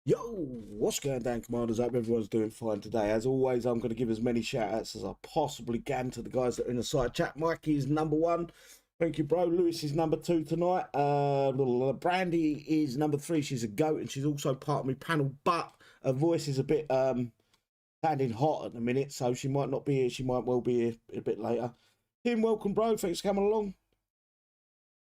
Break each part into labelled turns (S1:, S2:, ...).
S1: Yo, what's going down, Commanders? I hope everyone's doing fine today. As always, I'm going to give as many shout outs as I possibly can to the guys that are in the side chat. Mikey is number one. Thank you, bro. Lewis is number two tonight. Brandy is number three. She's a goat and she's also part of my panel, but her voice is a bit sounding hot at the minute, so she might not be here. She might well be here a bit later. Tim, welcome, bro. Thanks for coming along.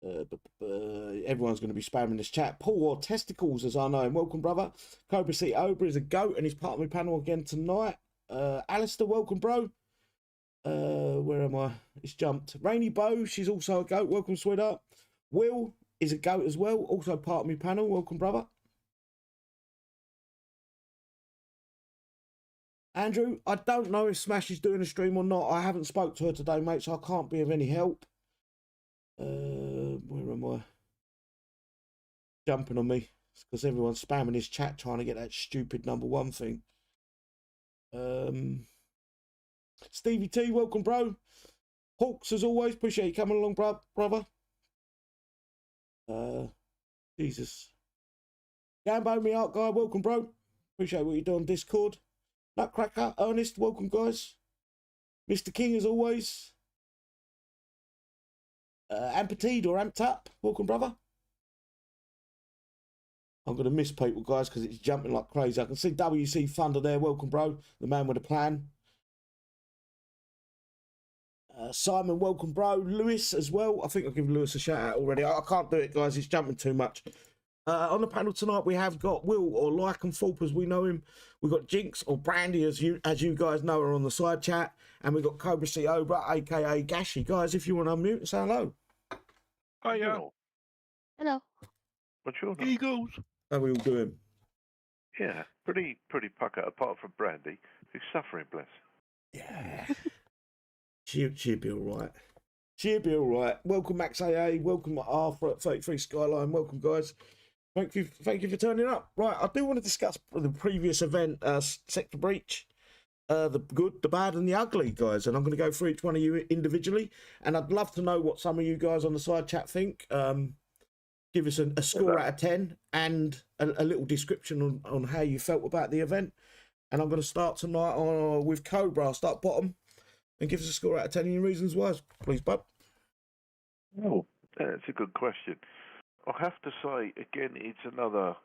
S1: Everyone's going to be spamming this chat. Paul or Testicles, as I know him. Welcome, brother. Cobra C. Ober is a goat and he's part of my panel again tonight. Alistair, welcome, bro. Where am I? It's jumped. Rainy Bow, she's also a goat. Welcome, sweetheart. Will is a goat as well, also part of my panel. Welcome, brother. Andrew, I don't know if Smash is doing a stream or not. I haven't spoke to her today, mate, so I can't be of any help. Where am I? Jumping on me because everyone's spamming his chat trying to get that stupid number one thing. Stevie T, welcome, bro. Hawks, as always, appreciate you coming along, brother. Jesus. Gambo, me art guy, welcome, bro. Appreciate what you do on Discord. Nutcracker, Ernest, welcome, guys. Mr. King, as always. Ampetide or Amped Up, welcome, brother. I'm going to miss people, guys, because it's jumping like crazy. I can see WC Thunder there. Welcome, bro. The man with a plan. Simon, welcome, bro. Lewis as well. I think I'll give Lewis a shout out already. I can't do it, guys. It's jumping too much. On the panel tonight, we have got Will, or Lycanthorpe as we know him. We've got Jinx, or Brandy, as you guys know, are on the side chat. And we've got Cobra C. Obra, a.k.a. Gashi. Guys, if you want to unmute and say hello.
S2: Hiya.
S3: Hello.
S2: What's your name?
S3: Eagles.
S1: How are we all doing?
S2: Yeah, pretty pucker, apart from Brandy, who's suffering, bless.
S1: Yeah. She'll be all right. She'll be all right. Welcome, Max AA. Welcome, Arthur at 33 Skyline. Welcome, guys. Thank you for turning up. Right, I do want to discuss the previous event, Sector Breach. The good, the bad, and the ugly, guys. And I'm going to go through each one of you individually. And I'd love to know what some of you guys on the side chat think. Give us a score out of 10 and a little description on how you felt about the event. And I'm going to start tonight with Cobra. I'll start bottom and give us a score out of 10 and your reasons why. Please, bud.
S2: Oh, that's a good question. I'll have to say, again, it's another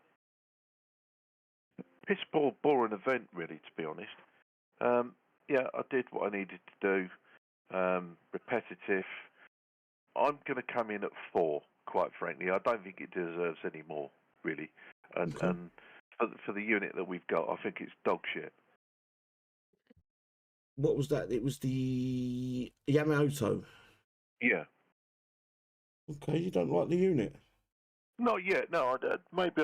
S2: piss-poor, boring event, really, to be honest. Yeah, I did what I needed to do. Repetitive. I'm going to come in at 4, quite frankly. I don't think it deserves any more, really. And for the unit that we've got, I think it's dog shit.
S1: What was that? It was the Yamamoto.
S2: Yeah.
S1: Okay, you don't like the unit?
S2: Not yet. No, maybe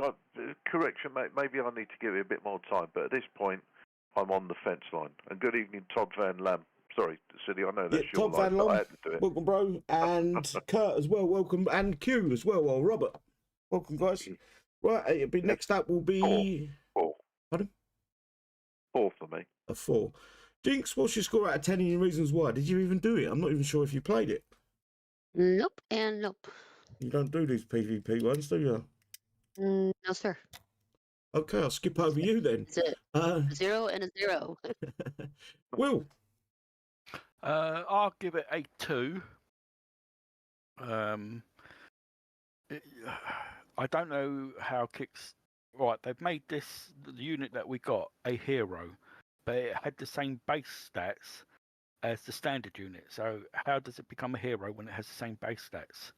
S2: correction. Maybe I need to give it a bit more time. But at this point, I'm on the fence line. And good evening, Todd Van Lam. Sorry, City. I know that's your
S1: Todd Van
S2: line, but I
S1: Lam.
S2: had to do it.
S1: Welcome, bro, and Kurt as well. Welcome, and Q as well. Well, Robert. Welcome, guys. Right, it'll be next up will be
S2: 4.
S1: Pardon?
S2: 4 for me.
S1: A 4. Jinx, what's your score out of 10 and your reasons why? Did you even do it? I'm not even sure if you played it.
S3: Nope and nope.
S1: You don't do these PvP ones, do you?
S3: No, sir.
S1: Okay, I'll skip over you then.
S3: It's a 0 and a 0.
S1: Will?
S4: I'll give it a 2. I don't know how Right, they've made the unit that we got a hero, but it had the same base stats as the standard unit. So how does it become a hero when it has the same base stats?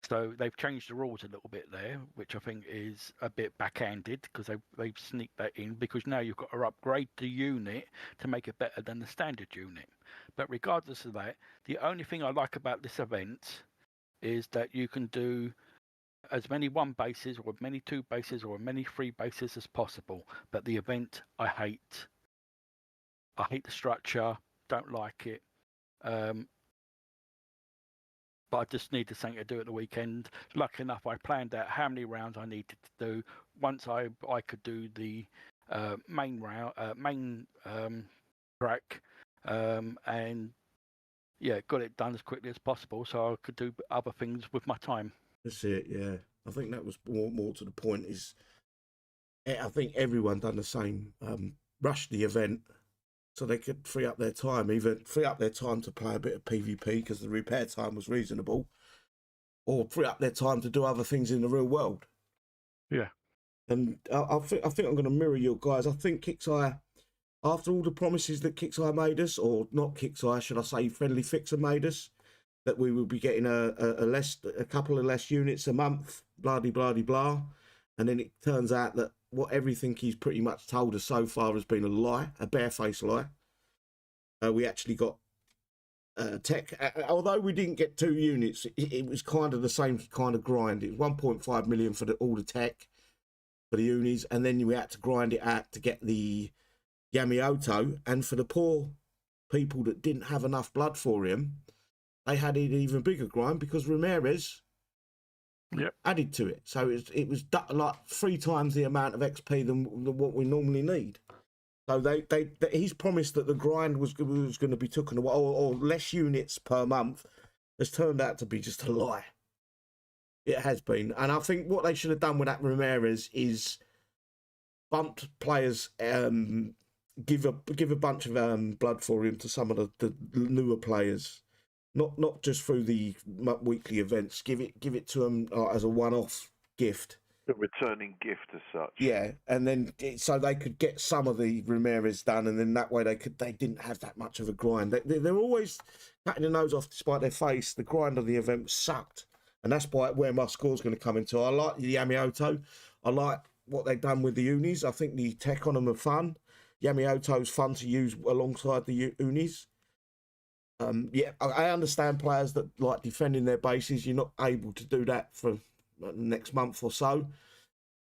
S4: So they've changed the rules a little bit there, which I think is a bit backhanded because they've sneaked that in, because now you've got to upgrade the unit to make it better than the standard unit. But regardless of that, the only thing I like about this event is that you can do as many 1 bases or as many 2 bases or as many 3 bases as possible. But the event, I hate. I hate the structure, don't like it. But I just needed something to do at the weekend. Lucky enough, I planned out how many rounds I needed to do. Once I could do the main track, and yeah, got it done as quickly as possible so I could do other things with my time.
S1: That's it, yeah. I think that was more to the point is I think everyone done the same. Rushed the event so they could free up their time, either free up their time to play a bit of PvP because the repair time was reasonable, or free up their time to do other things in the real world.
S4: Yeah.
S1: And I think I'm going to mirror your guys. I think Kixeye, after all the promises that Kixeye made us, or not Kixeye, should I say, Friendly Fixer made us, that we would be getting a couple of less units a month, blah de blah de blah, and then it turns out that what everything he's pretty much told us so far has been a lie, a barefaced lie. We actually got tech, although we didn't get 2 units, it was kind of the same kind of grind. It was 1.5 million for all the tech for the unis, and then we had to grind it out to get the Yamamoto. And for the poor people that didn't have enough blood for him, they had an even bigger grind because Ramirez added to it. So it was like 3 times the amount of XP than what we normally need. So he's promised that the grind was going to be taken away, or less units per month, has turned out to be just a lie. It has been. And I think what they should have done with that Ramirez is bumped players, give a bunch of blood for him to some of the newer players. Not just through the weekly events. Give it to them as a one-off gift.
S2: A returning gift as such.
S1: Yeah, and then so they could get some of the Ramirez done, and then that way they didn't have that much of a grind. They're always cutting their nose off despite their face. The grind of the event sucked, and that's where my score's going to come into. I like the Yamamoto. I like what they've done with the unis. I think the tech on them are fun. Yamamoto's fun to use alongside the unis. Yeah, I understand players that like defending their bases. You're not able to do that for the next month or so.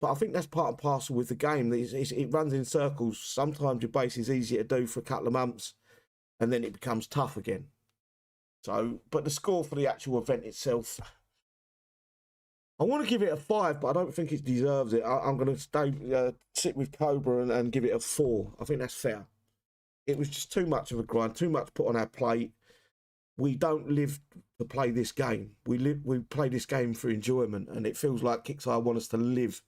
S1: But I think that's part and parcel with the game. It runs in circles. Sometimes your base is easier to do for a couple of months, and then it becomes tough again. So, but the score for the actual event itself, I want to give it a 5, but I don't think it deserves it. I'm going to sit with Cobra and give it a 4. I think that's fair. It was just too much of a grind, too much put on our plate. We don't live to play this game. We play this game for enjoyment, and it feels like Kixeye want us to live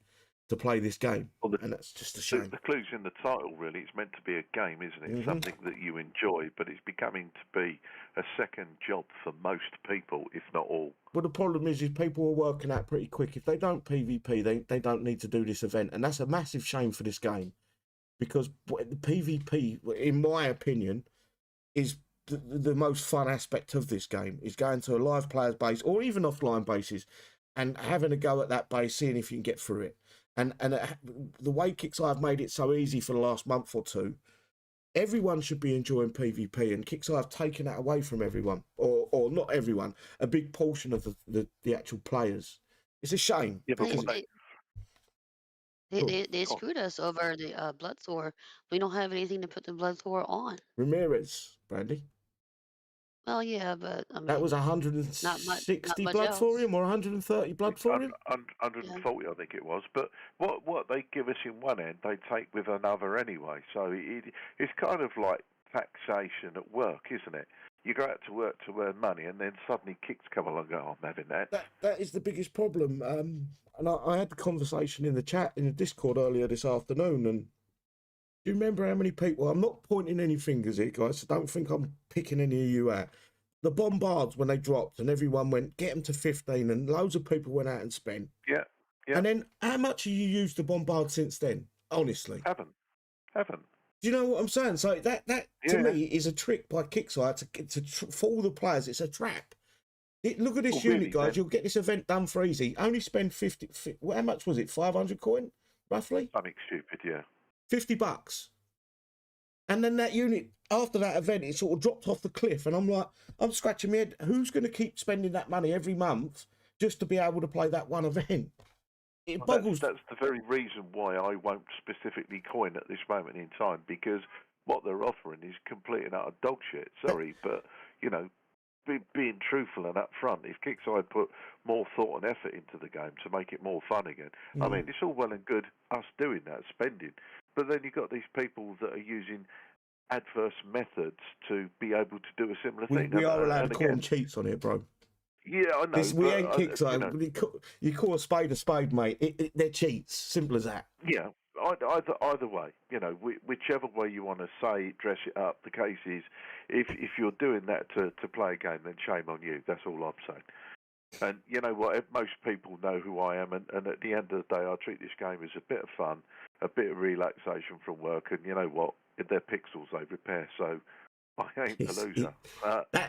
S1: to play this game, and that's just a shame.
S2: The clue's in the title, really. It's meant to be a game, isn't it? Mm-hmm. Something that you enjoy, but it's becoming to be a second job for most people, if not all. Well,
S1: the problem is people are working out pretty quick. If they don't PvP, they don't need to do this event, and that's a massive shame for this game, because the PvP, in my opinion, is the most fun aspect of this game, is going to a live player's base or even offline bases and having a go at that base, seeing if you can get through it. And the way Kixeye have made it so easy for the last month or two, everyone should be enjoying PvP, and Kixeye have taken that away from everyone, or not everyone, a big portion of the actual players. It's a shame.
S2: Yeah, but
S3: they screwed us over the blood sword. We don't have anything to put the blood sword on.
S1: Ramirez, Brandy.
S3: Well, yeah, but I mean,
S1: that was 160 blood
S3: else
S1: for him, or 130 blood for him.
S2: 140, I think it was. But what they give us in one end, they take with another anyway. So it's kind of like taxation at work, isn't it? You go out to work to earn money, and then suddenly kicks come along and go, I'm having that.
S1: That is the biggest problem. And I had the conversation in the chat, in the Discord earlier this afternoon, and do you remember how many people, I'm not pointing any fingers here, guys, so don't think I'm picking any of you out. The bombards, when they dropped, and everyone went, get them to 15, and loads of people went out and spent.
S2: Yeah.
S1: And then, how much have you used the bombard since then? Honestly.
S2: Haven't.
S1: Do you know what I'm saying? So that to me is a trick by Kixeye for all the players. It's a trap. Look at this unit, guys. You'll get this event done for easy. Only spend 50. How much was it? 500 coin, roughly.
S2: Something stupid, yeah.
S1: $50. And then that unit after that event, it sort of dropped off the cliff, and I'm scratching my head. Who's going to keep spending that money every month just to be able to play that one event? It boggles.
S2: That's the very reason why I won't specifically coin at this moment in time, because what they're offering is complete and utter dog shit. Sorry, but you know, being truthful and upfront, if Kixeye put more thought and effort into the game to make it more fun again, I mean, it's all well and good us doing that, spending, but then you've got these people that are using adverse methods to be able to do a similar thing.
S1: We are allowed to call them cheats on here, bro.
S2: Yeah, I know.
S1: We ain't Kixeye. You call a spade, mate. They're cheats. Simple as that.
S2: Yeah. either way, you know, whichever way you want to say it, dress it up. The case is, if you're doing that to play a game, then shame on you. That's all I'm saying. And you know what? Most people know who I am, and at the end of the day, I treat this game as a bit of fun, a bit of relaxation from work. And you know what? If they're pixels, they repair. So I ain't a loser.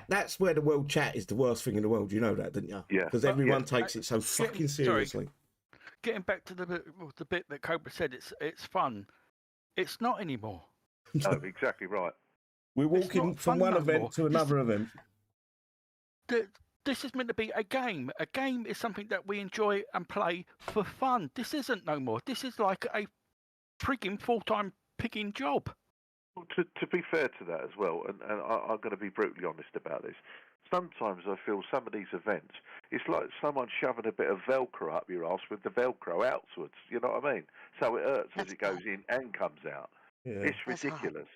S1: That's where the world chat is the worst thing in the world. You know that, didn't you?
S2: Yeah.
S1: Because everyone takes it so fucking seriously.
S4: Getting back to the bit that Cobra said, it's fun. It's not anymore.
S2: No, exactly right.
S1: We're walking from one event to another event.
S4: This is meant to be a game. A game is something that we enjoy and play for fun. This isn't no more. This is like a freaking full-time picking job.
S2: Well, to be fair to that as well, and I'm going to be brutally honest about this, sometimes I feel some of these events, it's like someone shoving a bit of Velcro up your arse with the Velcro outwards. You know what I mean? So it hurts as it goes in and comes out. Yeah. It's ridiculous.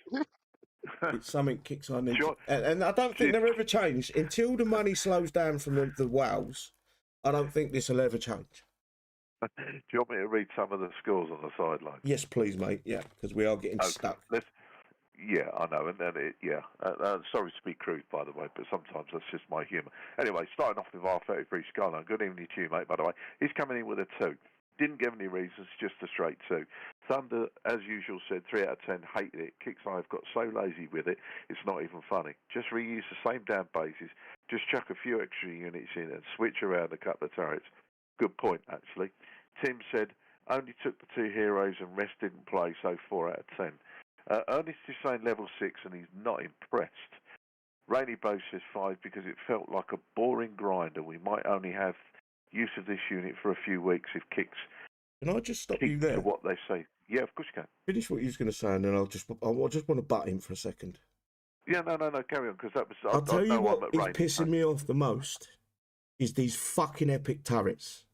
S1: It's something Kixeye needs. And I don't think they're ever changed. Until the money slows down from the WoWs, I don't think this will ever change.
S2: Do you want me to read some of the scores on the sideline?
S1: Yes, please, mate. Yeah, because we are getting stuck.
S2: Yeah, I know. And then, sorry to be crude, by the way, but sometimes that's just my humour. Anyway, starting off with R33 Skyline. Good evening to you, mate, by the way. He's coming in with a 2. Didn't give any reasons, just a straight 2. Thunder, as usual, said 3 out of 10, hated it. Kixeye have got so lazy with it, it's not even funny. Just reuse the same damn bases, just chuck a few extra units in and switch around a couple of turrets. Good point, actually. Tim said, only took the 2 heroes and rest didn't play, so 4 out of 10. Ernest is saying level 6 and he's not impressed. Rainy Bow says 5 because it felt like a boring grind and we might only have use of this unit for a few weeks if Kicks.
S1: Can I just stop you there?
S2: To what they say. Yeah, of course you can.
S1: Finish what you was going to say, and then I just want to butt in for a second.
S2: Yeah, no, carry on, because that was.
S1: I'll tell you what is pissing me off the most is these fucking epic turrets.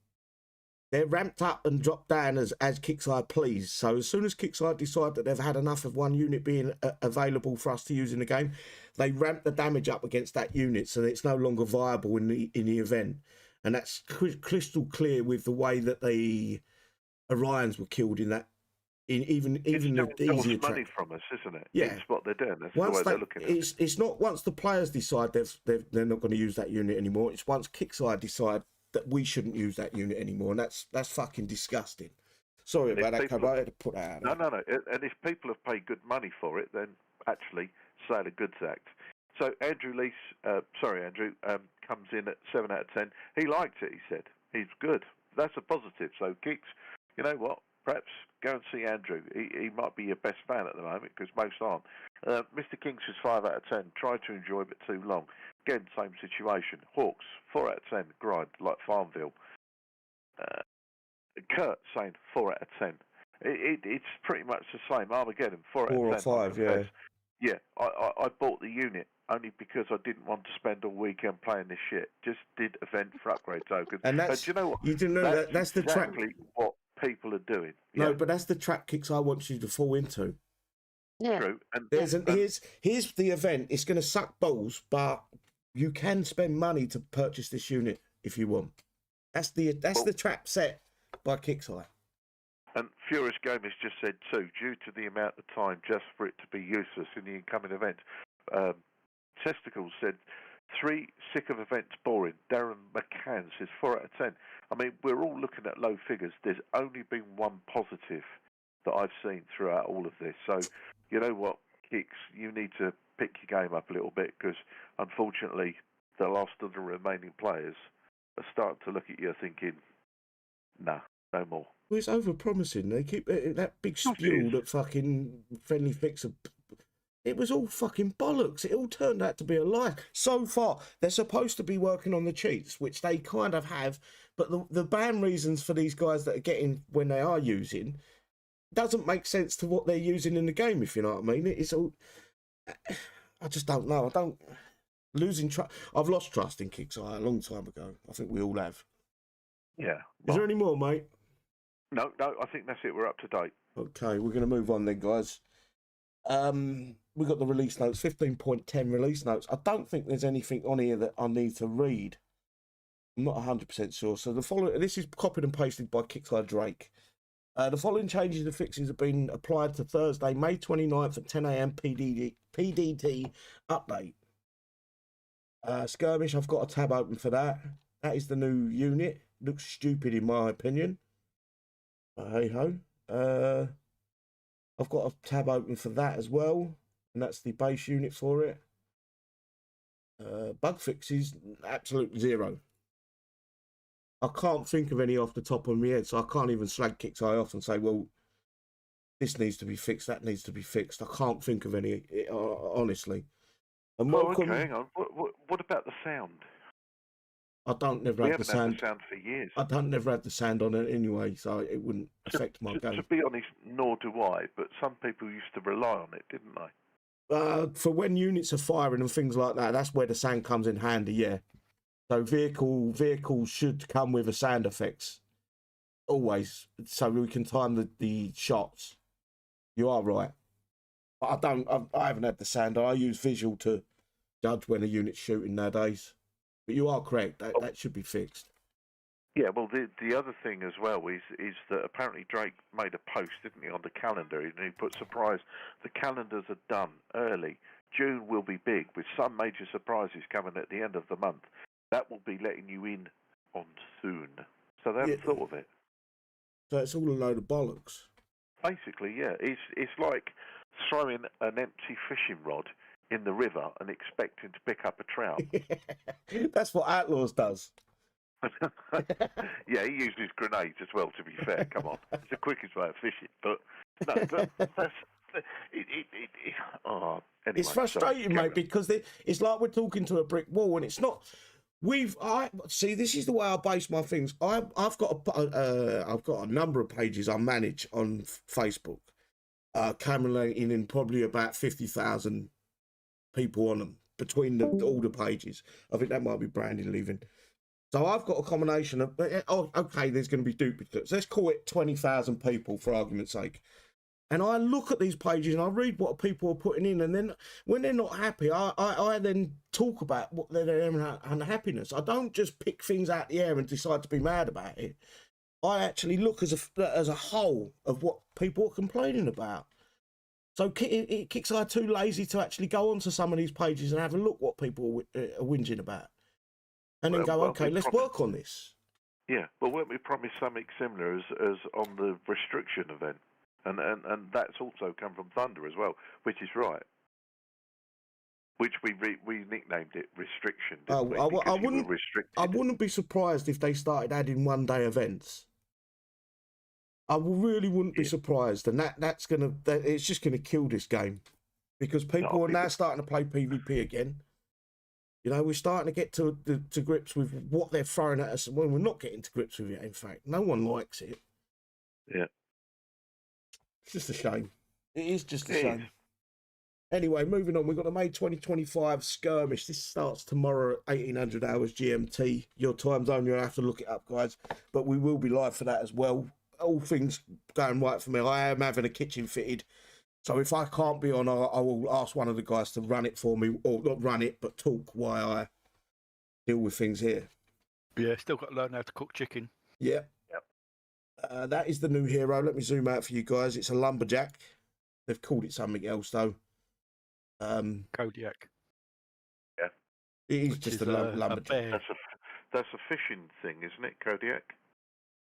S1: They're ramped up and dropped down as Kixeye please. So as soon as Kixeye decide that they've had enough of one unit being available for us to use in the game, they ramp the damage up against that unit so that it's no longer viable in the event. And that's crystal clear with the way that the Orions were killed in that. Even the easier
S2: money from us, isn't it?
S1: Yeah,
S2: it's what they're doing. That's the way they're looking at it.
S1: It's not once the players decide they're not going to use that unit anymore. It's once Kixeye decide that we shouldn't use that unit anymore, and that's fucking disgusting. Sorry about that, I had to put that out.
S2: No. And if people have paid good money for it, then actually sale a goods act. So Andrew comes in at 7 out of 10. He liked it, he said. He's good. That's a positive. So Kix, you know what? Perhaps go and see Andrew. He might be your best fan at the moment, because most aren't. Mr. Kings was 5 out of 10. Tried to enjoy it, but too long. Again, same situation. Hawks, 4 out of 10. Grind, like Farmville. Kurt saying 4 out of 10. It's pretty much the same. Armageddon, 4 out of 10.
S1: 4 or 5, yeah.
S2: Yeah, I bought the unit only because I didn't want to spend all weekend playing this shit. Just did event for upgrade tokens.
S1: And that's,
S2: do you know what?
S1: You didn't know that's the trap.
S2: Exactly what people are doing.
S1: No, but that's the trap Kixeye wants you to fall into.
S3: Yeah.
S2: True.
S1: Here's the event. It's going to suck balls, but you can spend money to purchase this unit if you want. That's the trap set by Kixeye.
S2: And Furious Gamers just said too, due to the amount of time just for it to be useless in the incoming event. Testicles said 3, sick of events, boring. Darren McCann says 4 out of 10. I mean, we're all looking at low figures. There's only been one positive that I've seen throughout all of this. So, you know what, Kix, you need to pick your game up a little bit, because unfortunately, the last of the remaining players are starting to look at you thinking, nah, no more.
S1: Well, it's over-promising. They keep that big spew that fucking Friendly Fix. It was all fucking bollocks. It all turned out to be a lie. So far, they're supposed to be working on the cheats, which they kind of have, but the ban reasons for these guys that are getting when they are using doesn't make sense to what they're using in the game, if you know what I mean. It's all... I just don't know. I've lost trust in Kixeye a long time ago. I think we all have.
S2: Yeah.
S1: Is there any more, mate?
S2: No, I think that's it. We're up to date.
S1: Okay, we're going to move on then, guys. We got the release notes, 15.10 release notes. I don't think there's anything on here that I need to read. I'm not 100% sure. So the following, this is copied and pasted by Kixeye Drake. The following changes and fixes have been applied to Thursday, May 29th at 10 a.m. PDT update. Skirmish, I've got a tab open for that. That is the new unit. Looks stupid in my opinion. Hey ho. I've got a tab open for that as well. And that's the base unit for it. Bug fixes, absolute zero. I can't think of any off the top of my head, so I can't even slag Kixeye off and say, well, this needs to be fixed, that needs to be fixed. I can't think of any, honestly. And welcome...
S2: okay, hang on. What about the sound?
S1: I don't never
S2: We
S1: have the
S2: haven't
S1: sound.
S2: had the sound for years.
S1: I don't never have the sound on it anyway, so it wouldn't affect my game.
S2: To be honest, nor do I, but some people used to rely on it, didn't they?
S1: For when units are firing and things like that, that's where the sound comes in handy, yeah. So vehicles should come with a sound effects always, so we can time the shots. You are right, but I haven't had the sound. I use visual to judge when a unit's shooting nowadays. But you are correct. That should be fixed.
S2: Yeah, well, the other thing as well is that apparently Drake made a post, didn't he, on the calendar, and he put surprise. The calendars are done early. June will be big, with some major surprises coming at the end of the month. That will be letting you in on soon. So they haven't thought of it.
S1: So it's all a load of bollocks.
S2: Basically, yeah. It's like throwing an empty fishing rod in the river and expecting to pick up a trout.
S1: That's what Outlaws does.
S2: Yeah, he uses grenades as well, to be fair. Come on. It's the quickest way of fishing. But no, but that's... anyway,
S1: It's frustrating, mate, because it's like we're talking to a brick wall, and it's not. See, this is the way I base my things. I've got a number of pages I manage on Facebook, accumulating in probably about 50,000 people on them between all the pages. I think that might be Brandon leaving. So I've got a combination of. Okay, there's going to be duplicates. Let's call it 20,000 people for argument's sake. And I look at these pages and I read what people are putting in, and then when they're not happy, I then talk about what their unhappiness. I don't just pick things out the air and decide to be mad about it. I actually look as a whole of what people are complaining about. So Kixeye too lazy to actually go onto some of these pages and have a look what people are whinging about, and then go, okay, let's work on this.
S2: Yeah, but weren't we promised something similar as on the restriction event? And that's also come from Thunder as well, which is right. Which we nicknamed it Restriction. Didn't we?
S1: I wouldn't be surprised if they started adding one-day events. I really wouldn't be surprised, and it's just gonna kill this game, because people are now starting to play PvP again. You know, we're starting to get to grips with what they're throwing at us, and when we're not getting to grips with it. In fact, no one likes it.
S2: Yeah.
S1: It's just a shame. It is just a shame. Anyway, moving on. We've got the May 2025 Skirmish. This starts tomorrow at 1800 hours GMT. Your time zone, you'll have to look it up, guys. But we will be live for that as well. All things going right for me. I am having a kitchen fitted. So if I can't be on, I will ask one of the guys to run it for me. Or not run it, but talk while I deal with things here.
S4: Yeah, still got to learn how to cook chicken.
S1: Yeah. That is the new hero. Let me zoom out for you guys. It's a lumberjack. They've called it something else though.
S4: Kodiak.
S2: Yeah.
S1: It is just a lumberjack.
S2: That's a fishing thing, isn't it, Kodiak?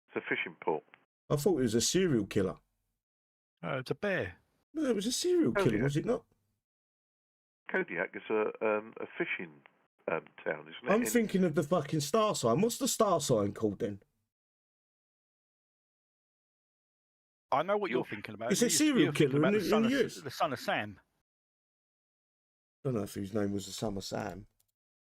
S2: It's a fishing port.
S1: I thought it was a serial killer.
S4: It's a bear.
S1: No, it was a serial killer, was it not?
S2: Kodiak is a fishing town, isn't it?
S1: I'm thinking of the fucking star sign. What's the star sign called then?
S4: I know what you're thinking about.
S1: It's a serial killer in
S4: the
S1: son
S4: of Sam.
S1: I don't know if his name was the son of Sam.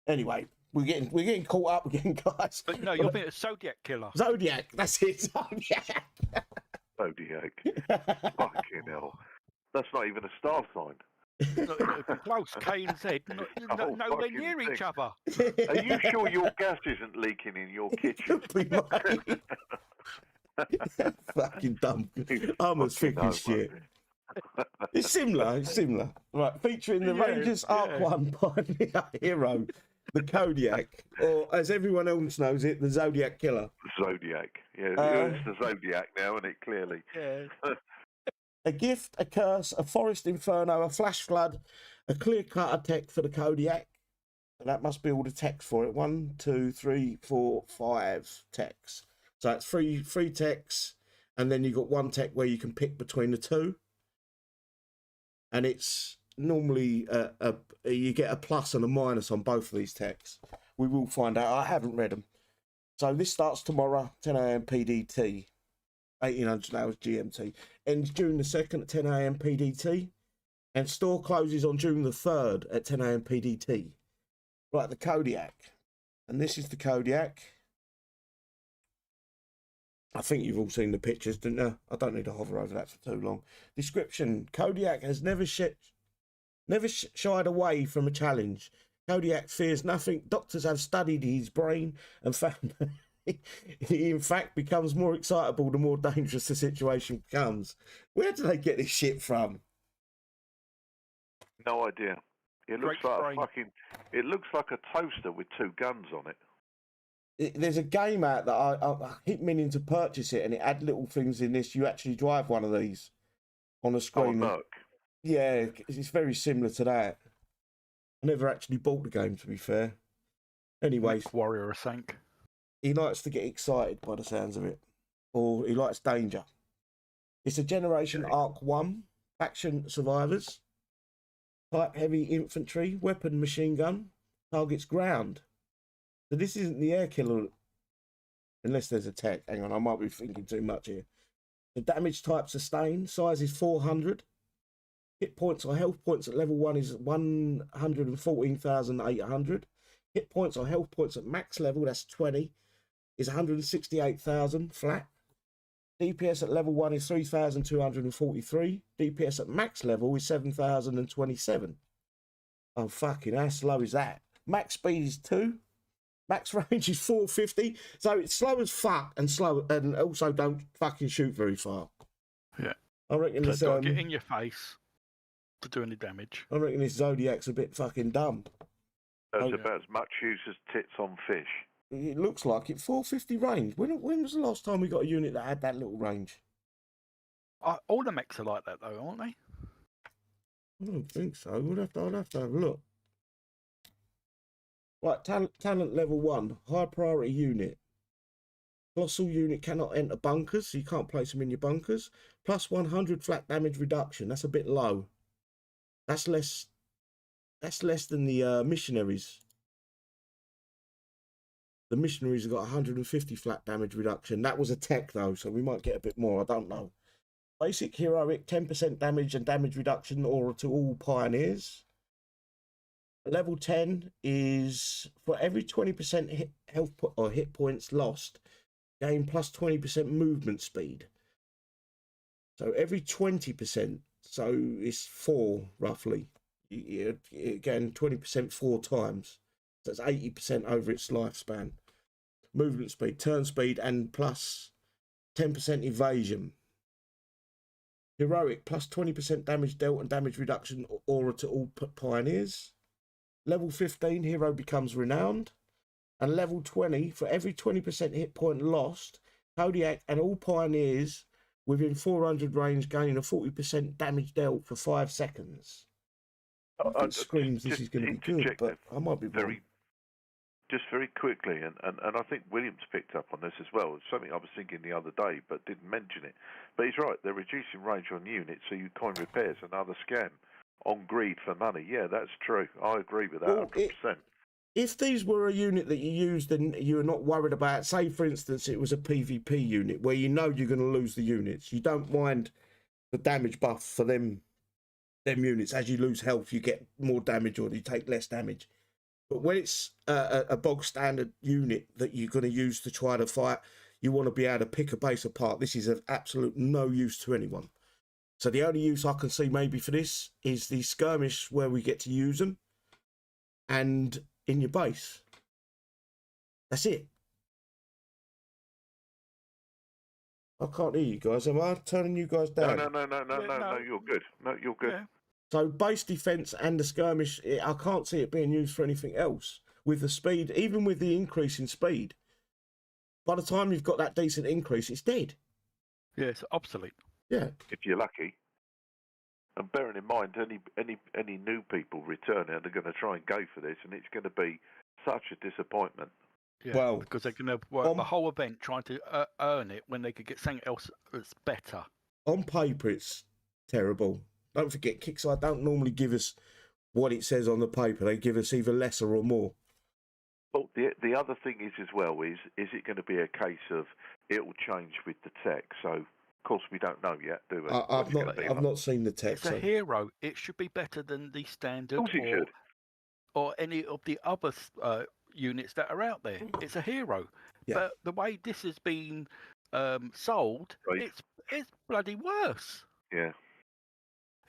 S1: Anyway, we're getting caught up again, guys.
S4: But no, you're thinking of Zodiac killer.
S1: Zodiac, that's it. Zodiac.
S2: Zodiac. Fucking hell. That's not even a star sign.
S4: Close, K and Z, nowhere near each other.
S2: Are you sure your gas isn't leaking in your kitchen?
S1: Fucking dumb. I'm as thick as shit. It's similar. Right, featuring the Rangers Arc 1 Pioneer Hero. the Kodiak, or as everyone else knows it, the Zodiac Killer.
S2: Zodiac. Yeah, it's the Zodiac now, isn't it? Clearly.
S4: Yeah.
S1: A gift, a curse, a forest inferno, a flash flood, a clear cut tech for the Kodiak. And that must be all the techs for it. 1, 2, 3, 4, 5 techs. So it's three techs, and then you've got one tech where you can pick between the two. And it's normally you get a plus and a minus on both of these techs. We will find out. I haven't read them. So this starts tomorrow, 10 a.m. PDT, 1800 hours GMT. Ends June the 2nd at 10 a.m. PDT. And store closes on June the 3rd at 10 a.m. PDT. Right, the Kodiak. And this is the Kodiak. I think you've all seen the pictures, didn't you? I don't need to hover over that for too long. Description. Kodiak has never shied away from a challenge. Kodiak fears nothing. Doctors have studied his brain and found he in fact becomes more excitable the more dangerous the situation becomes. Where do they get this shit from?
S2: No idea. It looks it looks like a toaster with 2 guns on it.
S1: There's a game out that I keep meaning to purchase it, and it had little things in this. You actually drive one of these on a screen.
S2: Oh,
S1: yeah, it's very similar to that. I never actually bought the game, to be fair. Anyways,
S4: Warrior Sank.
S1: He likes to get excited by the sounds of it, or he likes danger. It's a Generation Arc 1, faction survivors, type heavy infantry, weapon machine gun, targets ground. So this isn't the air killer, unless there's a tech. Hang on, I might be thinking too much here. The damage type sustain, size is 400. Hit points or health points at level 1 is 114,800. Hit points or health points at max level, that's 20, is 168,000 flat. DPS at level 1 is 3,243. DPS at max level is 7,027. Oh, fucking, how slow is that? Max speed is 2. Max range is 450. So it's slow as fuck and also don't fucking shoot very far.
S4: Yeah.
S1: I reckon
S4: So
S1: this
S4: don't get in your face to do any damage.
S1: I reckon this Zodiac's a bit fucking dumb.
S2: That's about as much use as tits on fish.
S1: It looks like it. 450 range. When was the last time we got a unit that had that little range?
S4: All the mechs are like that, though, aren't they?
S1: I don't think so. I'll have to have a look. Right, talent level 1. High priority unit. Colossal unit cannot enter bunkers, so you can't place them in your bunkers. Plus 100 flat damage reduction. That's a bit low. That's less than the missionaries. The missionaries have got 150 flat damage reduction. That was a tech though, so we might get a bit more. I don't know. Basic heroic 10% damage and damage reduction aura to all pioneers. Level 10 is for every 20% hit points lost, gain plus 20% movement speed. So every 20%, so it's 4 roughly. Again, 20% 4 times. So that's 80% over its lifespan. Movement speed, turn speed, and plus 10% evasion. Heroic, plus 20% damage dealt and damage reduction aura to all pioneers. Level 15, hero becomes renowned. And level 20, for every 20% hit point lost, Kodiak and all pioneers within 400 range gain a 40% damage dealt for 5 seconds. It screams this is going to be good, but I might be wrong.
S2: Just very quickly, and I think Williams picked up on this as well. It's something I was thinking the other day, but didn't mention it. But he's right, they're reducing range on units, so you coin repairs, another scam. On greed for money. Yeah, that's true. I agree with that 100%.
S1: If these were a unit that you used and you're not worried about, say, for instance, it was a PvP unit where you know you're going to lose the units. You don't mind the damage buff for them units. As you lose health, you get more damage or you take less damage. But when it's a bog standard unit that you're going to use to try to fight, you want to be able to pick a base apart. This is of absolute no use to anyone. So the only use I can see maybe for this is the skirmish where we get to use them and in your base. That's it. I can't hear you guys. Am I turning you guys down?
S2: No, you're good. No, you're good.
S4: Yeah.
S1: So base defense and the skirmish, I can't see it being used for anything else. with the speed, even with the increase in speed, by the time you've got that decent increase, it's dead.
S4: Yeah, it's obsolete.
S1: Yeah.
S2: If you're lucky. And bearing in mind, any new people returning, they're going to try and go for this, and it's going to be such a disappointment.
S4: Yeah,
S1: Well,
S4: because they're going to work the whole event trying to earn it when they could get something else that's better.
S1: On paper, it's terrible. Don't forget, Kixeye don't normally give us what it says on the paper. They give us either lesser or more.
S2: Well, the other thing is as well is it going to be a case of it will change with the tech? So, of course, we don't know yet, do we?
S1: I've not seen the tech.
S4: It's a hero. It should be better than the standard or any of the other units that are out there. It's a hero.
S1: Yeah.
S4: But the way this has been sold,
S2: right.
S4: it's bloody worse.
S2: Yeah.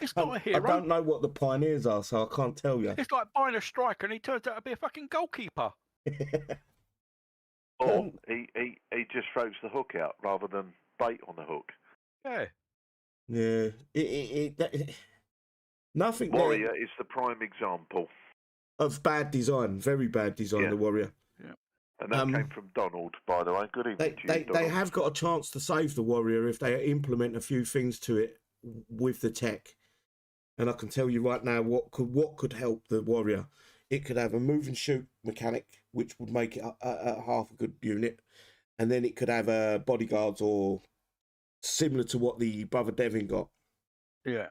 S4: It's not a hero.
S1: I don't know what the pioneers are, so I can't tell you.
S4: It's like buying a striker and he turns out to be a fucking goalkeeper.
S2: Or he just throws the hook out rather than bait on the hook.
S4: Yeah.
S1: Yeah. Nothing.
S2: Warrior is the prime example
S1: of bad design, very bad design. The Warrior.
S4: Yeah.
S2: And that came from Donald, by the way. Good evening to you, Donald.
S1: They have got a chance to save the Warrior if they implement a few things to it with the tech. And I can tell you right now what could help the Warrior. It could have a move and shoot mechanic, which would make it a half a good unit, and then it could have bodyguards or similar to what the Brother Devin got.
S4: Yeah.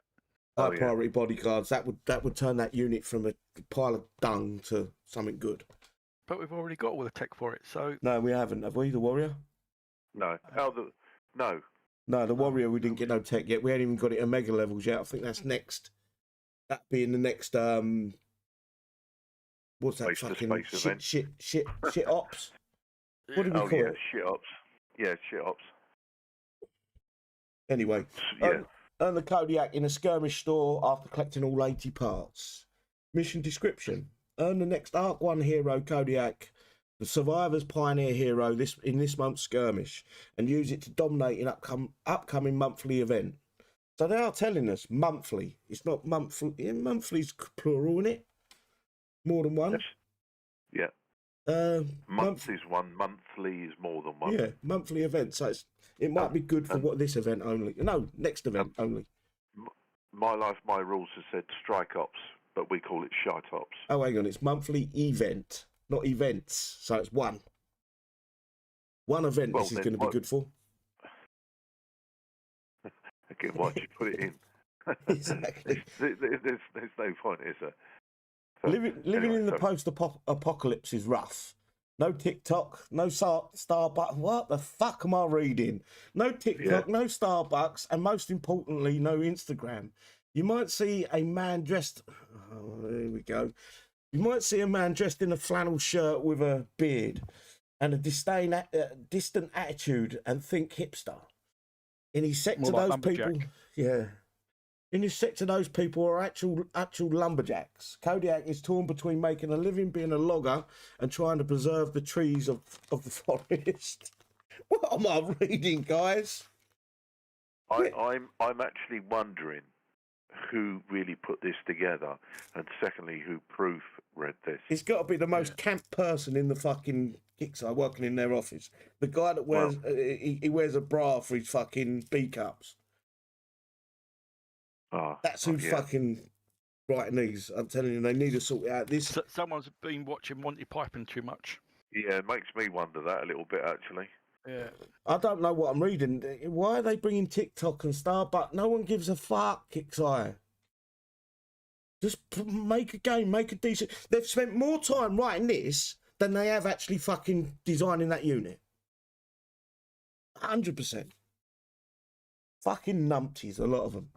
S1: High priority bodyguards. That would turn that unit from a pile of dung to something good.
S4: But we've already got all the tech for it, so
S1: no, we haven't. Have we? The Warrior?
S2: No.
S1: No, the Warrior. We didn't get no tech yet. We ain't even got it at mega levels yet. I think that's next. That being the next. What's that fucking shit ops? What did we call it?
S2: Shit ops. Yeah, shit ops.
S1: Anyway, earn the Kodiak in a skirmish store after collecting all 80 parts. Mission description: earn the next Arc 1 hero Kodiak, the Survivor's Pioneer hero in this month's skirmish, and use it to dominate an upcoming monthly event. So they are telling us monthly. It's not monthly. Yeah, monthly's plural, isn't it? More than one.
S2: Yes. Yeah. Month is one. Monthly is more than one.
S1: Yeah, monthly event. So it might be good for this event only. No, next event only.
S2: My Life, My Rules has said strike ops, but we call it shite ops.
S1: Oh, hang on. It's monthly event, not events. So it's one. One event this is going to be good for.
S2: Again, why'd you put it in?
S1: Exactly.
S2: There's no point, is there?
S1: Living in the post-apocalypse is rough. No TikTok, no Starbucks. What the fuck am I reading? No TikTok, no Starbucks, and most importantly, no Instagram. You might see a man dressed... Oh, here we go. You might see a man dressed in a flannel shirt with a beard and a distant attitude and think hipster. In his sector, those people... Yeah. In his sector, those people are actual lumberjacks. Kodiak is torn between making a living being a logger and trying to preserve the trees of the forest. What am I reading, guys?
S2: I'm actually wondering who really put this together, and secondly, who proofread this.
S1: It's got to be the most camp person in the fucking Kixeye working in their office. The guy that wears he wears a bra for his fucking B cups. That's who fucking writing these. I'm telling you, they need to sort it out. This
S4: someone's been watching Monty Python too much.
S2: Yeah, it makes me wonder that a little bit, actually.
S4: Yeah,
S1: I don't know what I'm reading. Why are they bringing TikTok and Starbucks? No one gives a fuck, Kixeye. Just make a game, make a decent. They've spent more time writing this than they have actually fucking designing that unit. 100%. Fucking numpties, a lot of them.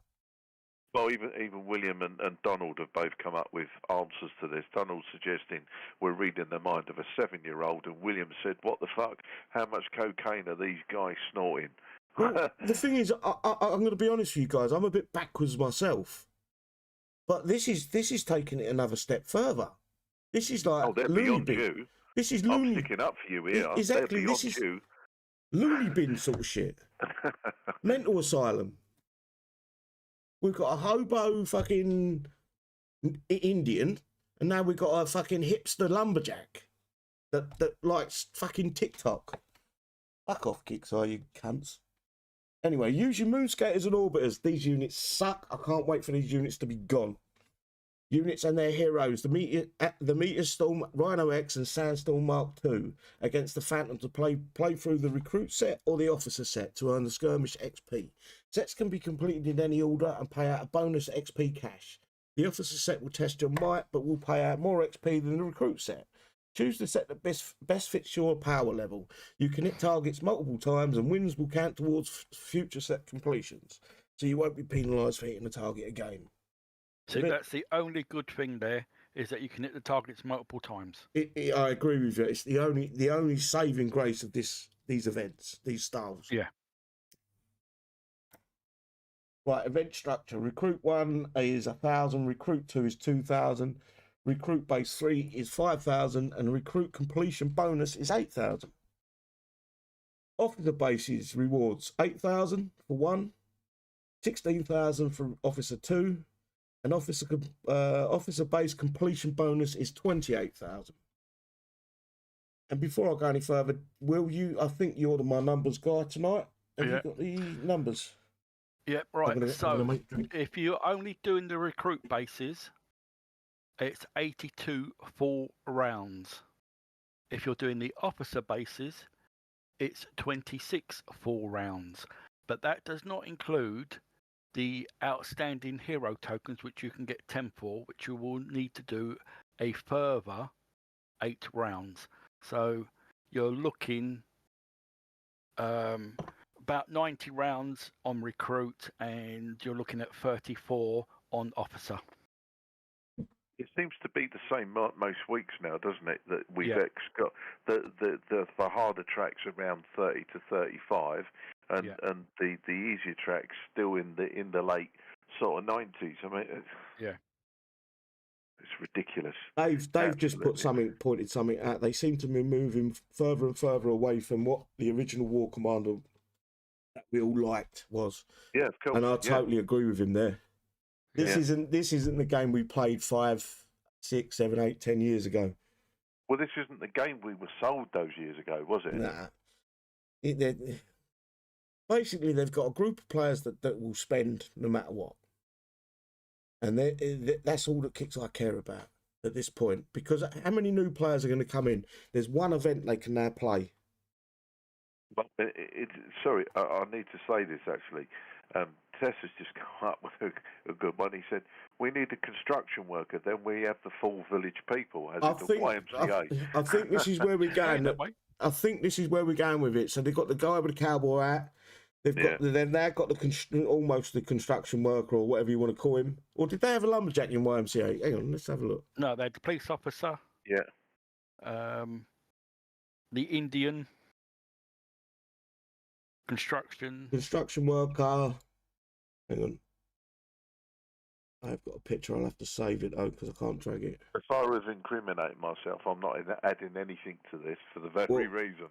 S2: Well, even William and Donald have both come up with answers to this. Donald suggesting we're reading the mind of a 7-year-old, and William said, "What the fuck? How much cocaine are these guys snorting?"
S1: Well, the thing is, I'm going to be honest with you guys. I'm a bit backwards myself, but this is taking it another step further. This is like
S2: they're
S1: loony
S2: beyond
S1: bin.
S2: you.
S1: This is
S2: I'm
S1: loony.
S2: sticking up for you here.
S1: Exactly. This is
S2: you.
S1: loony bin sort of shit. Mental asylum. We've got a hobo fucking Indian, And now we've got a fucking hipster lumberjack that likes fucking TikTok. Fuck off, Kixeye, you cunts. Anyway, use your moonskaters and orbiters. These units suck. I can't wait for these units to be gone. Units and their heroes, the Meteor Storm, Rhino X and Sandstorm Mark II against the Phantom to play through the recruit set or the officer set to earn the Skirmish XP. Sets can be completed in any order and pay out a bonus XP cash. The officer set will test your might but will pay out more XP than the recruit set. Choose the set that best fits your power level. You can hit targets multiple times and wins will count towards future set completions. So you won't be penalised for hitting the target again.
S4: See, that's the only good thing there, is that you can hit the targets multiple times.
S1: I agree with you. It's the only saving grace of these events, these styles.
S4: Yeah.
S1: Right, event structure. Recruit 1 is 1,000, recruit 2 is 2,000, recruit base 3 is 5,000, and recruit completion bonus is 8,000. Officer bases rewards 8,000 for 1, 16,000 for officer 2, and officer base completion bonus is 28,000. And before I go any further, I think you're my numbers guy tonight. Have you got the numbers?
S4: Yep, right. So if you're only doing the recruit bases, it's 82 full rounds. If you're doing the officer bases, it's 26 full rounds. But that does not include the outstanding hero tokens, which you can get 10 for, which you will need to do a further 8 rounds. So you're looking about 90 rounds on recruit, and you're looking at 34 on officer.
S2: It seems to be the same most weeks now, doesn't it? That we've got the harder tracks around 30 to 35, and the easier tracks still in the late sort of 90s. I mean, it's ridiculous.
S1: They've just pointed something out. They seem to be moving further and further away from what the original War Commander that we all liked was.
S2: Yeah, of course.
S1: And I totally agree with him there. This isn't the game we played 5, 6, 7, 8, 10 years ago.
S2: Well, this isn't the game we were sold those years ago, was it?
S1: Nah. Basically, they've got a group of players that will spend no matter what. And that's all that Kixeye care about at this point. Because how many new players are going to come in? There's one event they can now play.
S2: But sorry, I need to say this actually. Tess has just come up with a good one. He said, we need a construction worker, then we have the full village people, as in the YMCA.
S1: I think this is where we're going. I think this is where we're going with it. So they've got the guy with the cowboy hat. They've now got almost the construction worker, or whatever you want to call him. Or did they have a lumberjack in YMCA? Hang on, let's have a look.
S4: No, they had the police officer.
S2: Yeah.
S4: The Indian. Construction
S1: worker. Hang on. I've got a picture. I'll have to save it though because I can't drag it.
S2: As far as incriminating myself, I'm not adding anything to this for the very reason.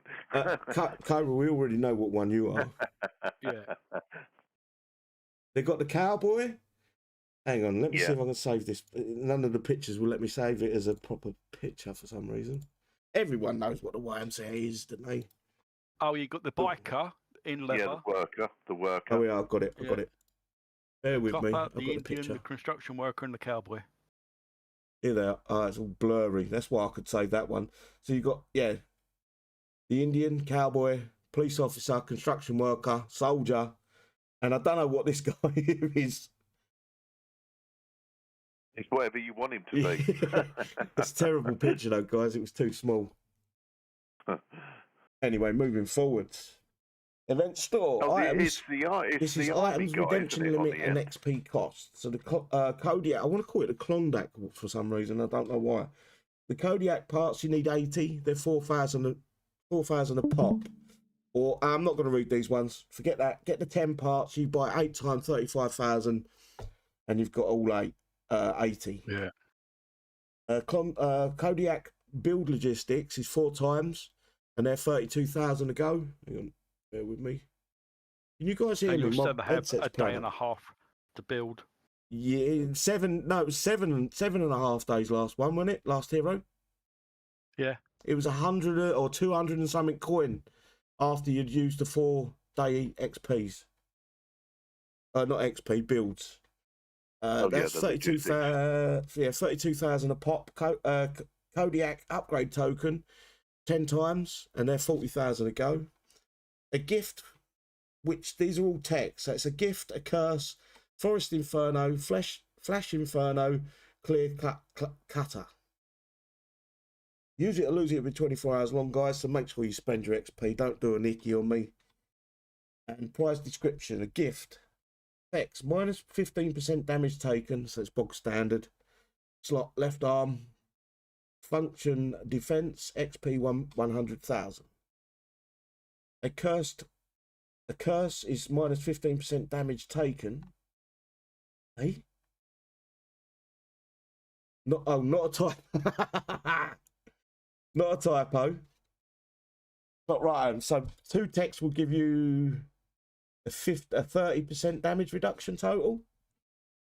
S1: Cobra, we already know what one you are.
S4: Yeah.
S1: They got the cowboy. Hang on, let me see if I can save this. None of the pictures will let me save it as a proper picture for some reason. Everyone knows what the YMCA is, don't they?
S4: Oh, you got the biker in leather.
S2: Yeah, the worker.
S1: Oh yeah, I've got it. Bear with me. I've got
S4: the
S1: the
S4: Indian,
S1: picture.
S4: The construction worker, and the cowboy.
S1: Here they are. Oh, it's all blurry. That's why I could save that one. So you got the Indian, cowboy, police officer, construction worker, soldier, and I don't know what this guy is.
S2: It's whatever you want him to be.
S1: It's a terrible picture though, guys. It was too small. Anyway, moving forwards. Event store items. This is items, redemption limit, and XP cost. So the Kodiak, I want to call it the Klondike for some reason. I don't know why. The Kodiak parts, you need 80. They're 4,000 a pop. Or I'm not going to read these ones. Forget that. Get the 10 parts. You buy 8 times 35,000, and you've got all 80.
S4: Yeah.
S1: Kodiak build logistics is 4 times, and they're 32,000 a go. Hang on. Bear with me. Can you guys hear me?
S4: You'll still have a day and a half to build.
S1: Yeah, seven. No, it was 7.5 days. Last one, wasn't it? Last hero.
S4: Yeah.
S1: It was 100 or 200 and something coin after you'd used the 4-day XPs. Not XP builds. That's 32,000. Yeah, 32,000 a pop. Kodiak upgrade token, 10 times, and they're 40,000 a go. A gift, which these are all text. So it's a gift, a curse, forest inferno, flash inferno, clear cutter. Use it or lose it with 24 hours long, guys. So make sure you spend your XP. Don't do a Nicky on me. And prize description: a gift. X minus 15% damage taken, so it's bog standard. Slot left arm. Function defense XP 100,000. A curse is minus 15% damage taken. Hey? Not a typo. Not a typo. Not right. So 2 texts will give you a 30% damage reduction total.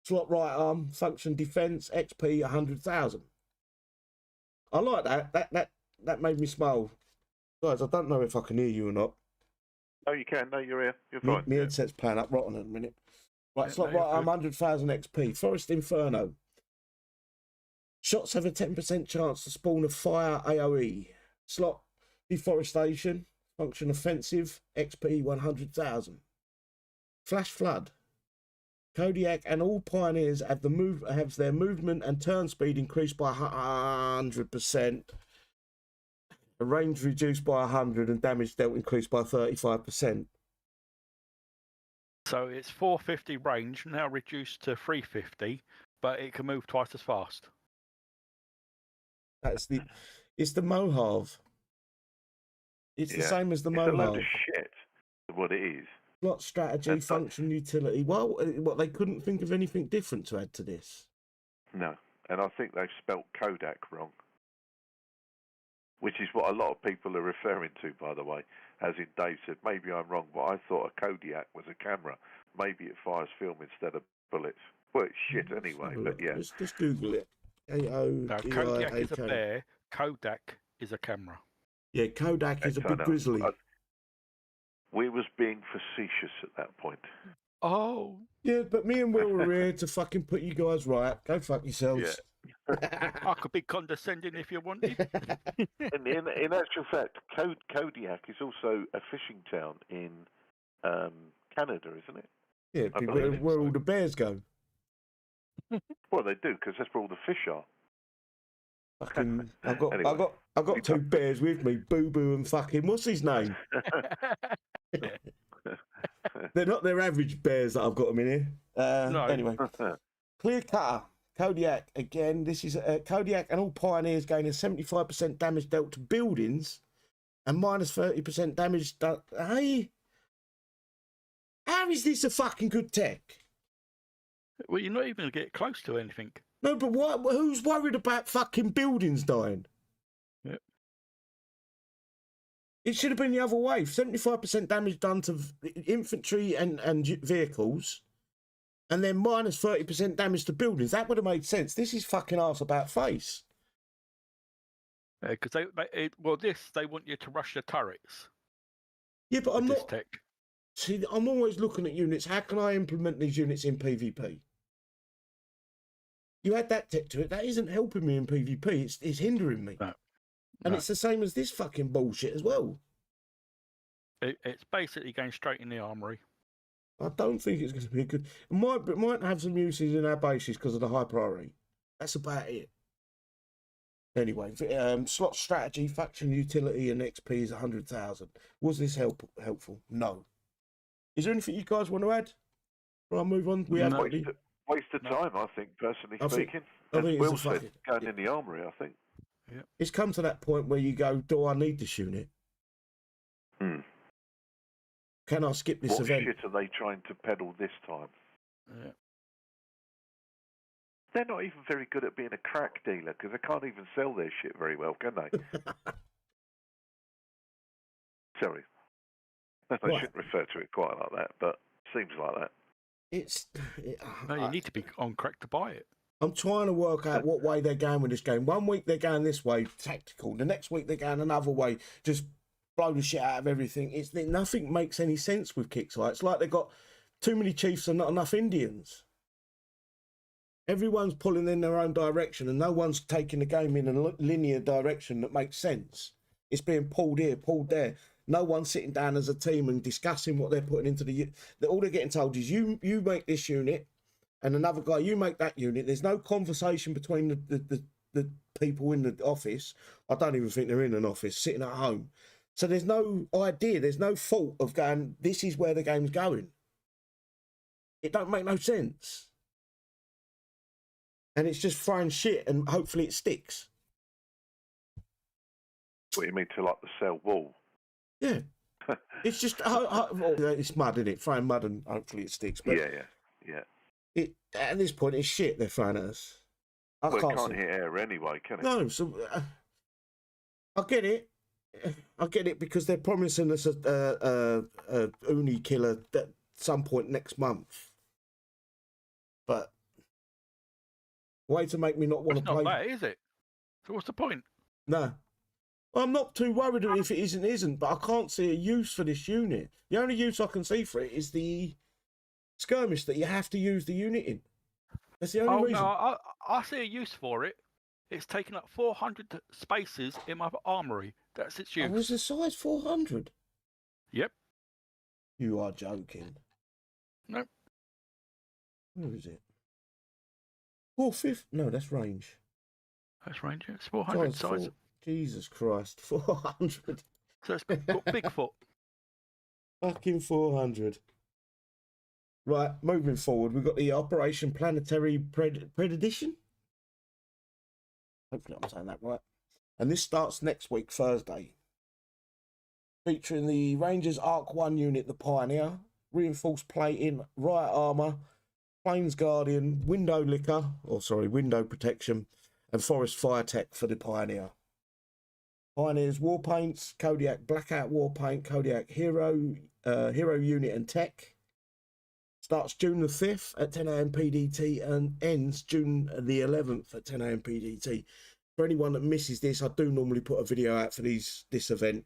S1: Slot right arm, function defense, XP 100,000. I like that. That made me smile. Guys, I don't know if I can hear you or not.
S2: No, you can. No, you're here. You're fine.
S1: My headset's playing up rotten in a minute. Right, slot right arm, 100,000 XP. Forest Inferno. Shots have a 10% chance to spawn a fire AoE. Slot Deforestation. Function offensive. XP 100,000. Flash Flood. Kodiak and all pioneers have their movement and turn speed increased by 100%. The range reduced by 100 and damage dealt increased by 35%.
S4: So it's 450 range, now reduced to 350, but it can move twice as fast.
S1: It's the Mojave. It's the same as the Mojave.
S2: It's a load of shit, what it is.
S1: Plot strategy, function, utility. Well, what they couldn't think of anything different to add to this.
S2: No, and I think they've spelt Kodak wrong, which is what a lot of people are referring to, by the way. As in Dave said, maybe I'm wrong, but I thought a Kodiak was a camera. Maybe it fires film instead of bullets. Well, it's shit anyway, but yeah.
S1: Just Google it.
S4: Kodiak is a bear. Kodak is a camera.
S1: Yeah, Kodak is a big grizzly.
S2: We was being facetious at that point.
S4: Oh.
S1: Yeah, but me and Will were here to fucking put you guys right. Go fuck yourselves.
S2: Yeah.
S4: I could be condescending if you wanted.
S2: And in actual fact, Kodiak is also a fishing town in Canada, isn't it?
S1: Yeah, where all the bears go.
S2: Well, they do, because that's where all the fish are.
S1: Fucking, I've got
S2: Anyway.
S1: 2 bears with me, Boo Boo and fucking what's his name? They're not their average bears that I've got them in here.
S4: No.
S1: Anyway, clear cutter. Kodiak again. This is Kodiak and all pioneers gain a 75% damage dealt to buildings and minus 30% damage done. Hey, how is this a fucking good tech?
S4: Well, you're not even going to get close to anything.
S1: No, but what? Who's worried about fucking buildings dying?
S4: Yep.
S1: It should have been the other way. 75% damage done to infantry and vehicles, and then minus 30% damage to buildings. That would have made sense. This is fucking arse about face.
S4: Because they want you to rush the turrets.
S1: Yeah, but I'm not.
S4: Tech.
S1: See, I'm always looking at units. How can I implement these units in PvP? You add that tech to it. That isn't helping me in PvP. It's hindering me.
S4: No.
S1: And it's the same as this fucking bullshit as well.
S4: It's basically going straight in the armory.
S1: I don't think it's going to be good. It might have some uses in our bases because of the high priority. That's about it. Anyway, slot strategy, faction utility, and XP is 100,000. Was this helpful? No. Is there anything you guys want to add? I'll move on.
S2: Waste of time, I think, personally speaking.
S1: I think
S2: Will said going in the armory, I think.
S4: Yeah.
S1: It's come to that point where you go, do I need this unit? Can I skip this event?
S2: What shit are they trying to peddle this time?
S4: Yeah.
S2: They're not even very good at being a crack dealer because they can't even sell their shit very well, can they? Sorry. I shouldn't refer to it quite like that, but seems like that.
S1: it's.
S4: No, you need to be on crack to buy it.
S1: I'm trying to work out what way they're going with this game. 1 week they're going this way, tactical. The next week they're going another way, just blow the shit out of everything. Nothing makes any sense with Kixeye. It's like they've got too many chiefs and not enough Indians. Everyone's pulling in their own direction and no one's taking the game in a linear direction that makes sense. It's being pulled here, pulled there. No one's sitting down as a team and discussing what they're putting into the... All they're getting told is you make this unit and another guy, you make that unit. There's no conversation between the people in the office. I don't even think they're in an office, sitting at home. So there's no idea, there's no thought of going, this is where the game's going. It don't make no sense. And it's just throwing shit and hopefully it sticks.
S2: What you mean to like the cell wall?
S1: Yeah. It's just, it's mud, isn't it? Throwing mud and hopefully it sticks. But
S2: yeah.
S1: At this point, it's shit they're throwing at us.
S2: It can't hit air anyway, can it?
S1: No, so I get it. I get it because they're promising us a Uni killer at some point next month. But way to make me not want to play.
S4: It's not that, is it? So what's the point?
S1: No. I'm not too worried if it isn't, but I can't see a use for this unit. The only use I can see for it is the skirmish that you have to use the unit in. That's the only reason.
S4: No, I see a use for it. It's taken up 400 spaces in my armory. That's its use.
S1: Oh, was the size 400?
S4: Yep.
S1: You are joking.
S4: No.
S1: Where is it? 450? No, that's range.
S4: That's range. It's 400 size.
S1: Jesus Christ, 400.
S4: So it's got Bigfoot.
S1: Fucking 400. Right, moving forward, we've got the Operation Planetary Perdition. Hopefully I'm saying that right. And this starts next week, Thursday. Featuring the Rangers Arc 1 unit, the Pioneer, reinforced plating, riot armour, Plains Guardian, window protection, and forest fire tech for the Pioneer. Pioneer's war paints, Kodiak Blackout war paint, Kodiak hero unit and tech. Starts June the 5th at 10 AM PDT and ends June the 11th at 10 AM PDT. For anyone that misses this, I do normally put a video out for this event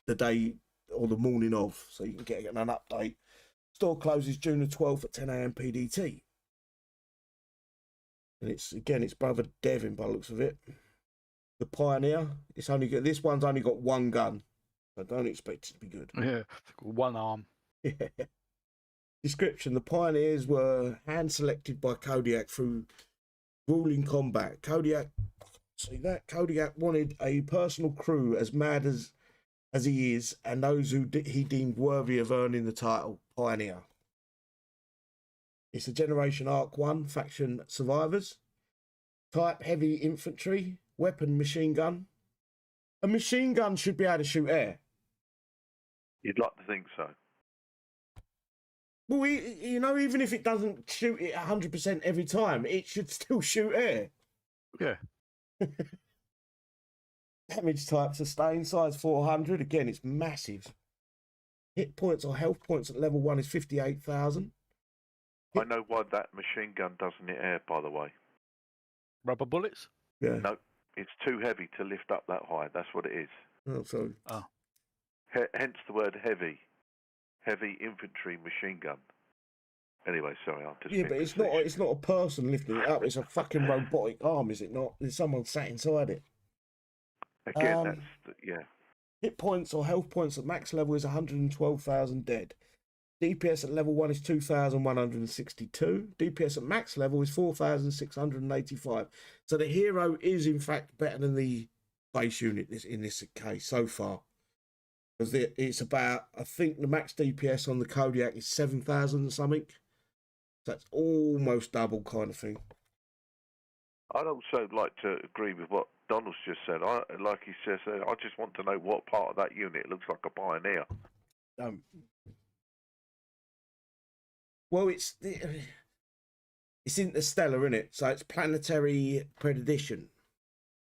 S1: the day or the morning of, so you can get an update. Store closes June the 12th at 10 AM PDT. And it's brother Devin by the looks of it. The Pioneer, this one's only got one gun, so don't expect it to be good.
S4: Yeah, one arm.
S1: Yeah. Description: the Pioneers were hand selected by Kodiak through ruling combat. Kodiak wanted a personal crew as mad as he is, and those who he deemed worthy of earning the title Pioneer. It's a Generation Arc 1 faction survivors. Type heavy infantry. Weapon machine gun. A machine gun should be able to shoot air.
S2: You'd like to think so.
S1: Well, even if it doesn't shoot it 100% every time, it should still shoot air.
S4: Yeah.
S1: Damage type sustain, size 400. Again, it's massive. Hit points or health points at level 1 is 58,000.
S2: I know why that machine gun doesn't hit air, by the way.
S4: Rubber bullets?
S1: Yeah.
S2: No, it's too heavy to lift up that high. That's what it is.
S1: Oh, sorry.
S4: Oh.
S2: Hence the word heavy. Heavy infantry machine gun. Anyway, sorry, I'm just...
S1: Yeah, but it's not a person lifting it up. It's a fucking robotic arm, is it not? There's someone sat inside it.
S2: Again, yeah.
S1: Hit points or health points at max level is 112,000 dead. DPS at level 1 is 2,162. DPS at max level is 4,685. So the hero is, in fact, better than the base unit in this case so far. Because it's about, I think the max DPS on the Kodiak is 7,000 or something. So that's almost double kind of thing.
S2: I'd also like to agree with what Donald's just said. Like he says, I just want to know what part of that unit looks like a Pioneer.
S1: Well, it's interstellar, isn't it? So it's Planetary Perdition.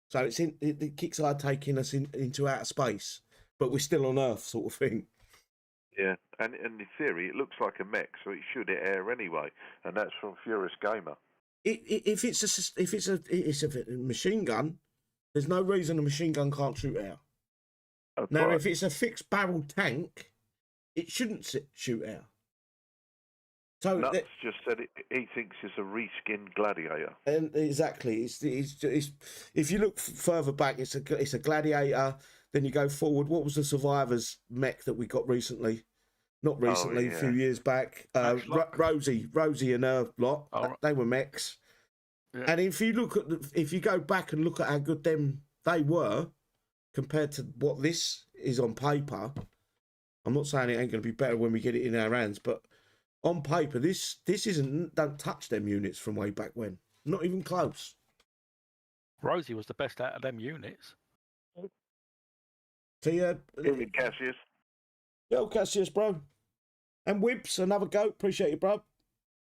S1: So it's the Kixeye taking us into outer space, but we're still on Earth, sort of thing.
S2: Yeah, and in theory, it looks like a mech, so it should hit air anyway, and that's from Furious Gamer.
S1: If it's a machine gun, there's no reason a machine gun can't shoot air.
S2: Oh,
S1: Now,
S2: right.
S1: if it's a fixed barrel tank, it shouldn't shoot air. So
S2: Nuts just said he thinks it's a reskinned Gladiator.
S1: And exactly, it's if you look further back, it's a Gladiator. Then you go forward. What was the Survivors mech that we got recently? Not recently, a few years back. Rosie and her lot. They were mechs. Yeah. And if you go back and look at how good they were compared to what this is on paper, I'm not saying it ain't going to be better when we get it in our hands, but on paper, this don't touch them units from way back when. Not even close.
S4: Rosie was the best out of them units.
S1: So yeah,
S2: Cassius.
S1: Yo, Cassius, bro. And Wibbs, another goat. Appreciate you, bro.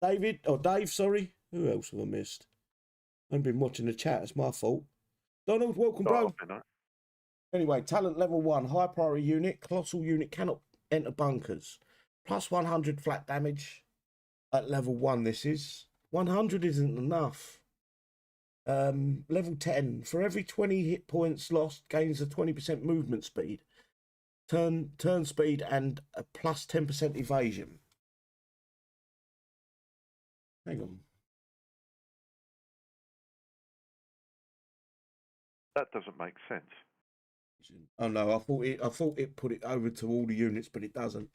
S1: Dave, sorry. Who else have I missed? I haven't been watching the chat. It's my fault. Donald, welcome, bro. Anyway, talent level 1, high priority unit. Colossal unit cannot enter bunkers. Plus 100 flat damage at level 1, this is. 100 isn't enough. Level 10. For every 20 hit points lost, gains a 20% movement speed. Turn speed and a plus 10% evasion. Hang on.
S2: That doesn't make sense.
S1: Oh no, I thought it put it over to all the units, but it doesn't.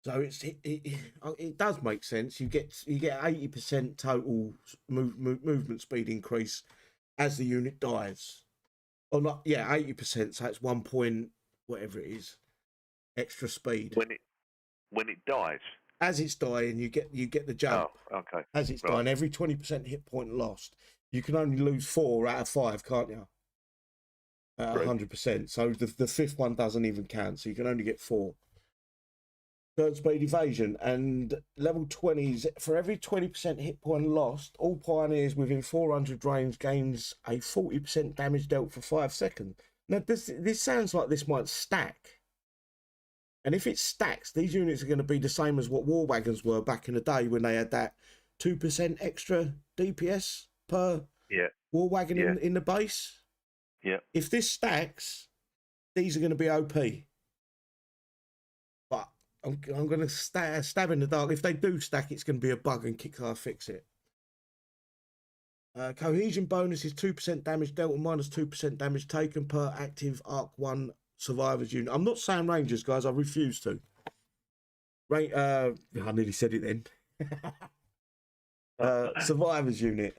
S1: So it does make sense. You get 80% total movement speed increase as the unit dies. Or not? Yeah, 80%. So it's 1 point whatever it is extra speed
S2: when it dies.
S1: As it's dying, you get the jump.
S2: Oh, okay.
S1: As it's dying, every 20% hit point lost, you can only lose 4 out of 5, can't you? At 100%. So the fifth one doesn't even count. So you can only get 4. Third speed evasion and level 20s. For every 20% hit point lost, all pioneers within 400 range gains a 40% damage dealt for 5 seconds. Now this sounds like this might stack. And if it stacks, these units are going to be the same as what war wagons were back in the day when they had that 2% extra DPS per war wagon in the base.
S2: Yeah.
S1: If this stacks, these are going to be OP. But I'm going to stab in the dark. If they do stack, it's going to be a bug and Kixeye fix it. Cohesion bonus is 2% damage dealt and minus 2% damage taken per active Arc 1 survivors unit. I'm not saying Rangers, guys. I refuse to. I nearly said it then. Survivors unit.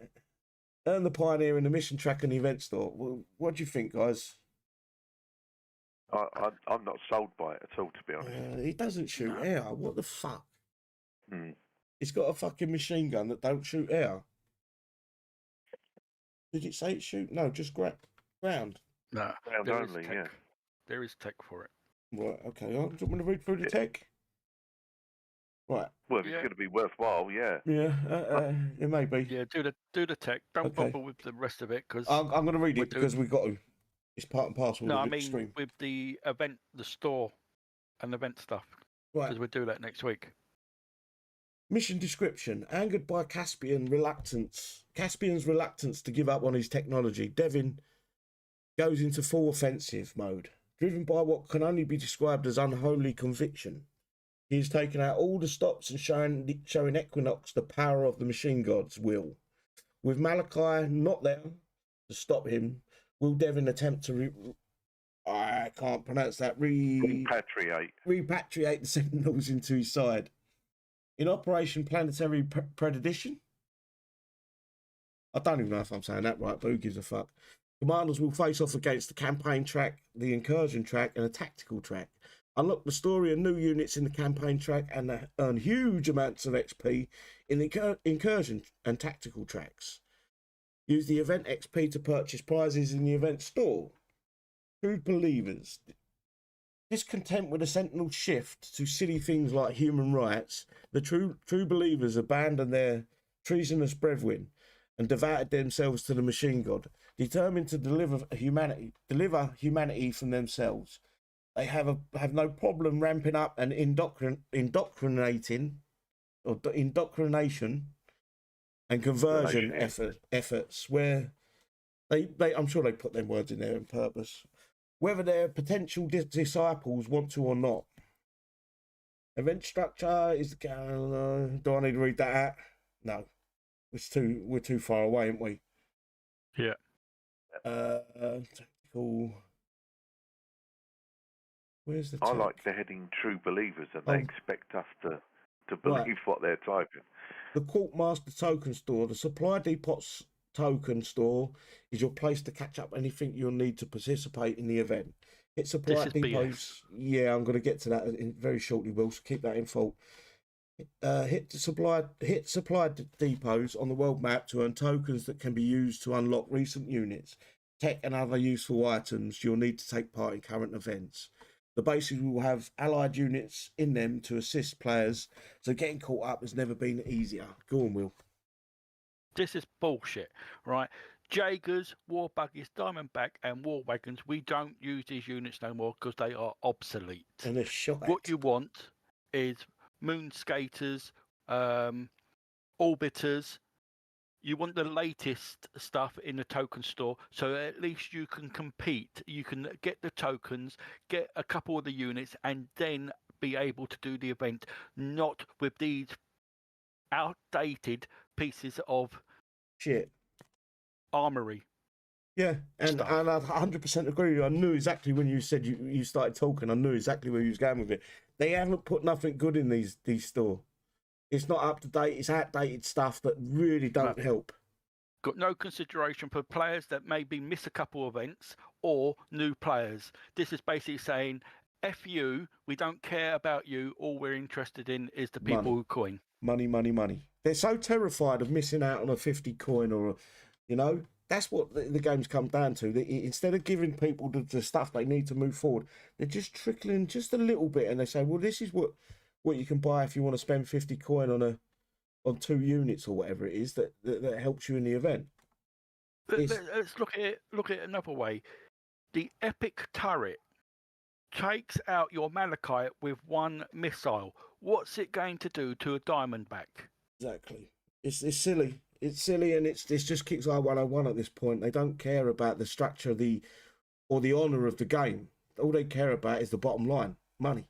S1: Earn the Pioneer in the mission track and the event store. Well, what do you think, guys?
S2: I'm not sold by it at all, to be honest.
S1: He doesn't shoot air. What the fuck?
S2: Hmm.
S1: He's got a fucking machine gun that don't shoot air. Did it say it shoot? No, just ground.
S4: No,
S2: ground only, yeah.
S4: There is tech for it.
S1: Right, okay. Do you want me to read through the tech? Right.
S2: Well, if it's going to be worthwhile, yeah.
S1: Yeah, it may be.
S4: Yeah, do the tech. Don't bother with the rest of it because
S1: I'm going to read it because we've got to. It's part and parcel.
S4: No,
S1: of
S4: I
S1: the
S4: mean
S1: stream.
S4: with the event, the store, and event stuff.
S1: Right.
S4: Because we'll do that next week.
S1: Mission description: angered by Caspian's reluctance to give up on his technology, Devin goes into full offensive mode. Driven by what can only be described as unholy conviction, he has taken out all the stops and showing Equinox the power of the machine god's will. With Malachi not there to stop him, will Devin attempt to I can't pronounce that. Repatriate the Sentinels into his side. In Operation Planetary Perdition? I don't even know if I'm saying that right, but who gives a fuck? Commanders will face off against the campaign track, the incursion track, and a tactical track. Unlock the story and new units in the campaign track and earn huge amounts of XP in the incursion and tactical tracks. Use the event XP to purchase prizes in the event store. True believers. Discontent with the Sentinel shift to silly things like human rights, the true believers abandoned their treasonous brethren and devoted themselves to the machine god, determined to deliver humanity from themselves. they have no problem ramping up and indoctrination and conversion efforts where they I'm sure they put them words in there on purpose, whether their potential disciples want to or not. Event structure is do I need to read that out? No, we're too far away, aren't we?
S4: Yeah.
S1: Tactical. Where's the?
S2: I like the heading "True Believers," and they expect us to believe what they're typing.
S1: The Quartermaster Token Store, the Supply Depot's token store, is your place to catch up anything you'll need to participate in the event. Hit Supply Depots. Yeah, I'm going to get to that very shortly, Will, so keep that in thought. Hit supply depots on the world map to earn tokens that can be used to unlock recent units, tech and other useful items you'll need to take part in current events. The bases will have allied units in them to assist players, so getting caught up has never been easier. Go on, Will.
S4: This is bullshit, right? Jaegers, war buggies, diamondback, and war wagons, we don't use these units no more because they are obsolete.
S1: And they're shot.
S4: What you want is moon skaters, orbiters. You want the latest stuff in the token store, so at least you can compete. You can get the tokens, get a couple of the units, and then be able to do the event, not with these outdated pieces of
S1: shit
S4: armory.
S1: Yeah, and I 100% agree with you. I knew exactly when you said you started talking, I knew exactly where you was going with it. They haven't put nothing good in these store. It's not up to date. It's outdated stuff that really don't help.
S4: Got no consideration for players that maybe miss a couple of events or new players. This is basically saying, F you, we don't care about you. All we're interested in is the people who coin.
S1: Money, money, money. They're so terrified of missing out on a 50 coin or, that's what the game's come down to. Instead of giving people the stuff they need to move forward, they're just trickling just a little bit, and they say, well, this is what you can buy if you want to spend 50 coin on 2 units or whatever it is that helps you in the event.
S4: Let's look at it another way. The epic turret takes out your Malachite with 1 missile. What's it going to do to a diamondback?
S1: Exactly. It's silly. It's silly, and it's just Kixeye 101 at this point. They don't care about the structure or the honour of the game. All they care about is the bottom line, money.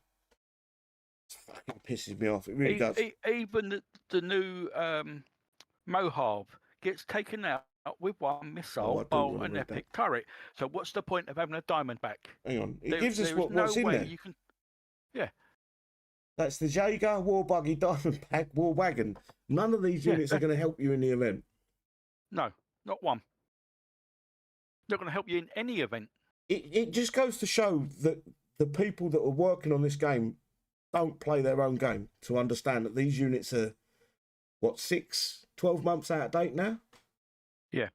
S1: It fucking pisses me off. It really does.
S4: Even the new Mohave gets taken out with 1 missile by an epic turret. So what's the point of having a diamondback?
S1: Hang on. It gives us what's in there.
S4: You can... Yeah.
S1: That's the Jaeger, War Buggy, Diamondback, War Wagon. None of these units are going to help you in the event.
S4: No, not one. They're going to help you in any event.
S1: It just goes to show that the people that are working on this game don't play their own game to understand that these units are, 12 months out of date now?
S4: Yeah.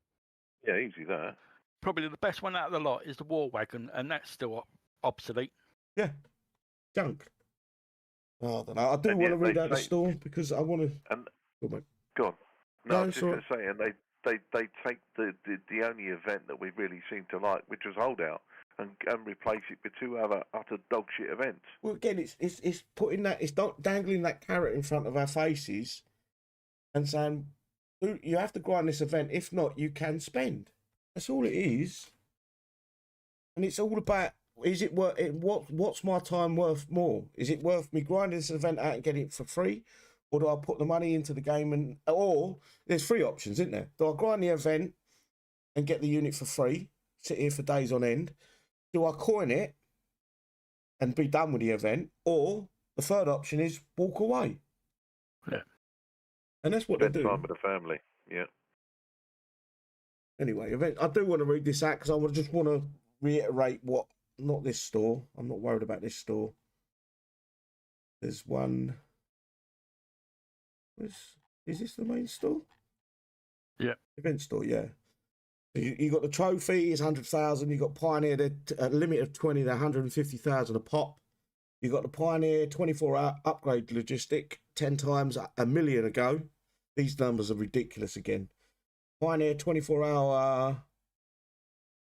S2: Yeah, easy that.
S4: Probably the best one out of the lot is the War Wagon, and that's still obsolete.
S1: Yeah. Junk. Oh, I don't know. I do want to read out the store because I want to...
S2: Go on. No, I was just going to say, and they take the only event that we really seem to like, which was Holdout, and replace it with 2 other utter dog shit events.
S1: Well, again, it's putting that, it's not dangling that carrot in front of our faces and saying, you have to grind this event. If not, you can spend. That's all it is. And it's all about, is it worth it? What's my time worth more? Is it worth me grinding this event out and getting it for free? Or do I put the money into the game or there's 3 options, isn't there? Do I grind the event and get the unit for free, sit here for days on end? Do I coin it and be done with the event? Or the third option is walk away.
S4: Yeah.
S1: And that's what they do.
S2: Time with the family, yeah.
S1: Anyway, I do want to read this out because I just want to reiterate not this store. I'm not worried about this store. There's one. Is this the main store?
S4: Yeah.
S1: Event store, yeah. You got the trophy, it's 100,000. You got Pioneer, they're a limit of 20, they're 150,000 a pop. You got the Pioneer 24-hour upgrade logistic, 10 times a million ago. These numbers are ridiculous again. Pioneer 24-hour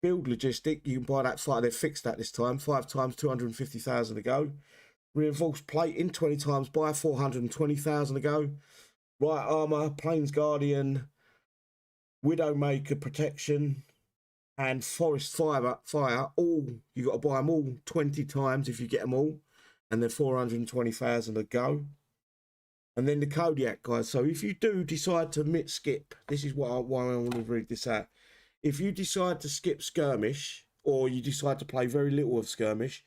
S1: Build logistic, you can buy that fighter. They've fixed that this time. 5 times 250,000 to go. Reinforced plating, 20 times buy, 420,000 to go. Right armor, Plains Guardian, Widowmaker protection, and Forest Fire. All you got to buy them all 20 times if you get them all, and then 420,000 to go. And then the Kodiak, guys. So if you do decide to skip, this is why I want to read this out. If you decide to skip Skirmish, or you decide to play very little of Skirmish,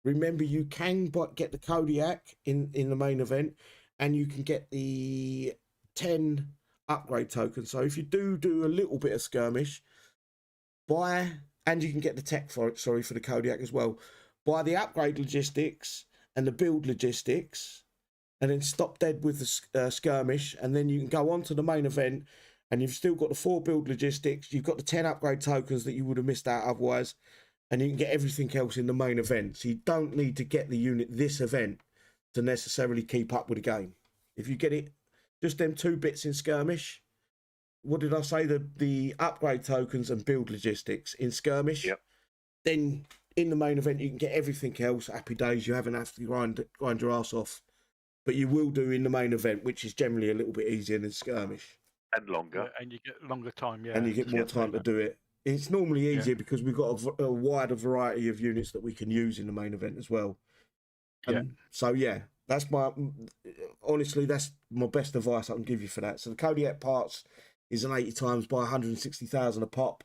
S1: remember you can get the Kodiak in the main event, and you can get the 10 upgrade tokens. So if you do a little bit of Skirmish, and you can get the tech for it, for the Kodiak as well. Buy the upgrade logistics and the build logistics, and then stop dead with the Skirmish, and then you can go on to the main event, and you've still got the 4 build logistics, you've got the 10 upgrade tokens that you would have missed out otherwise, and you can get everything else in the main event. So you don't need to get the unit this event to necessarily keep up with the game. If you get it, just them 2 bits in Skirmish, what did I say? The upgrade tokens and build logistics in Skirmish.
S2: Yep.
S1: Then in the main event, you can get everything else. Happy days. You haven't have to grind your ass off. But you will do in the main event, which is generally a little bit easier than Skirmish.
S2: And longer.
S4: Yeah, and you get longer time, yeah.
S1: And you get more time to do it. It's normally easier because we've got a wider variety of units that we can use in the main event as well. So, yeah, that's honestly, that's my best advice I can give you for that. So the Kodiak parts is an 80 times by 160,000 a pop.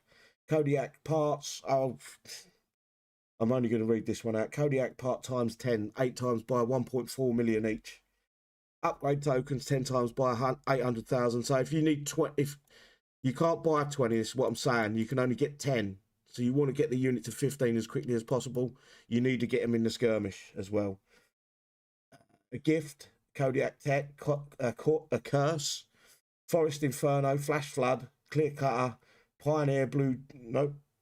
S1: Kodiak parts, I'm only going to read this one out. Kodiak part times 10, 8 times by 1.4 million each. Upgrade tokens 10 times by 800,000. So if you need 20, if you can't buy 20, this is what I'm saying, you can only get 10. So you want to get the unit to 15 as quickly as possible. You need to get them in the Skirmish as well. A gift, Kodiak tech, a curse, Forest Inferno, Flash Flood, Clear Cutter, Pioneer Blue,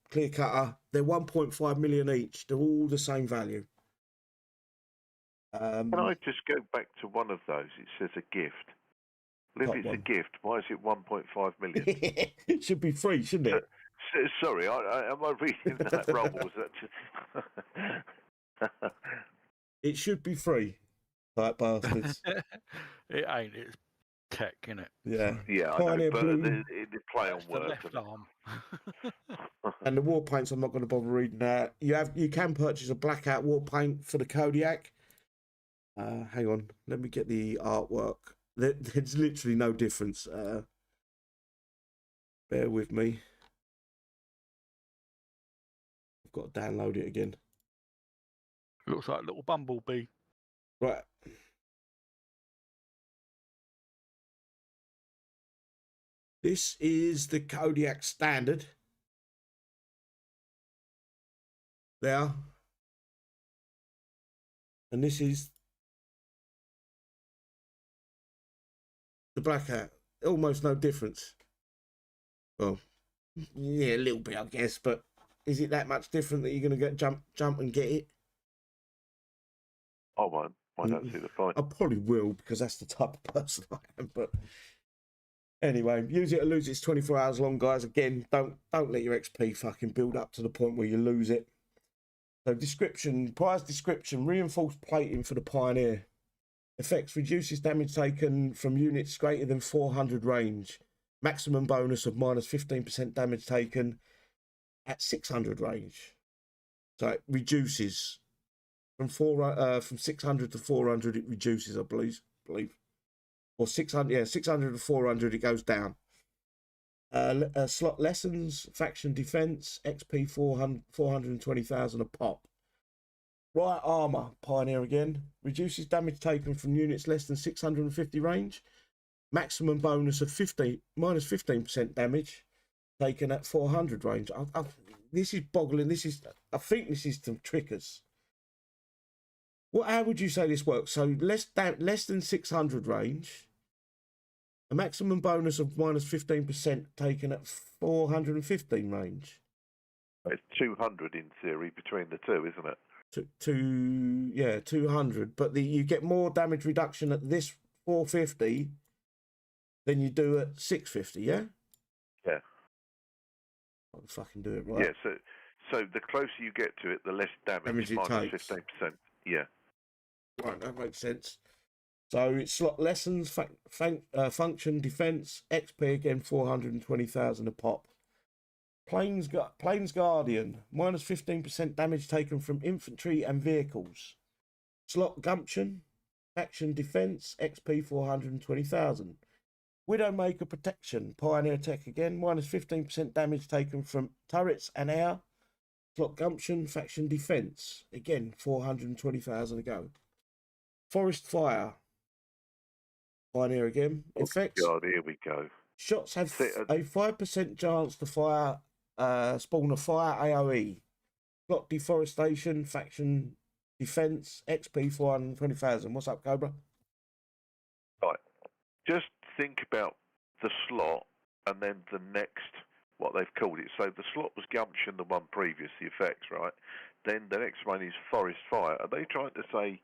S1: Clear Cutter. They're 1.5 million each. They're all the same value.
S2: Can I just go back to one of those? It says a gift. Well, if it's a gift, why is it 1.5 million?
S1: It should be free, shouldn't it?
S2: Sorry, am I reading that wrong? Or was that just...
S1: It should be free, like bastards.
S4: It ain't. It's tech, innit?
S1: Yeah.
S2: Yeah,
S1: Pioneer
S2: I know,
S1: Blue.
S2: but the play on
S4: That's the
S2: words.
S4: left arm.
S1: And the war paints, I'm not going to bother reading that. You can purchase a blackout war paint for the Kodiak. Hang on, let me get the artwork. There's literally no difference. Bear with me. I've got to download it again.
S4: Looks like a little bumblebee.
S1: Right. This is the Kodiak standard. There. And this is the blackout. Almost no difference. Well, yeah, a little bit, I guess, but is it that much different that you're going to get jump and get it?
S2: I won't. I don't see the point.
S1: I probably will, because that's the type of person I am. But anyway, use it or lose it. It's 24 hours long, guys. Again, don't let your XP fucking build up to the point where you lose it. So prize description, reinforced plating for the Pioneer. Effects, reduces damage taken from units greater than 400 range. Maximum bonus of minus 15% damage taken at 600 range. So it reduces from 600 to 400. It reduces, I believe. Or 600, yeah, 600 to 400. It goes down. Slot lessons, faction defense, XP 420,000 a pop. Right armor, Pioneer again. Reduces damage taken from units less than 650 range. Maximum bonus of minus 15% damage taken at 400 range. This is boggling. I think this is some trickers. How would you say this works? So less than 600 range. A maximum bonus of minus 15% taken at 415 range.
S2: It's 200 in theory between the two, isn't it?
S1: 200. But you get more damage reduction at this 450 than you do at 650, yeah?
S2: Yeah.
S1: I can fucking do it right.
S2: Yeah, so the closer you get to it, the less damage
S1: it
S2: minus
S1: takes.
S2: 15%. Yeah.
S1: Right, that makes sense. So it's slot lessons, function, defense, XP again, 420,000 a pop. Plains Guardian, minus 15% damage taken from infantry and vehicles. Slot Gumption, action defense, XP 420,000. Widowmaker Protection, Pioneer Tech again, minus 15% damage taken from turrets and air. Slot Gumption, faction defense, again 420,000 a go. Forest Fire, Pioneer again. Effects.
S2: God, here we go.
S1: Shots have a 5% chance to fire, spawn a fire AoE. Slot Deforestation, faction defense, XP 420,000. What's up, Cobra?
S2: Right. Just think about the slot and then the next, what they've called it. So the slot was Gumption, the one previous, the effects, right? Then the next one is Forest Fire. Are they trying to say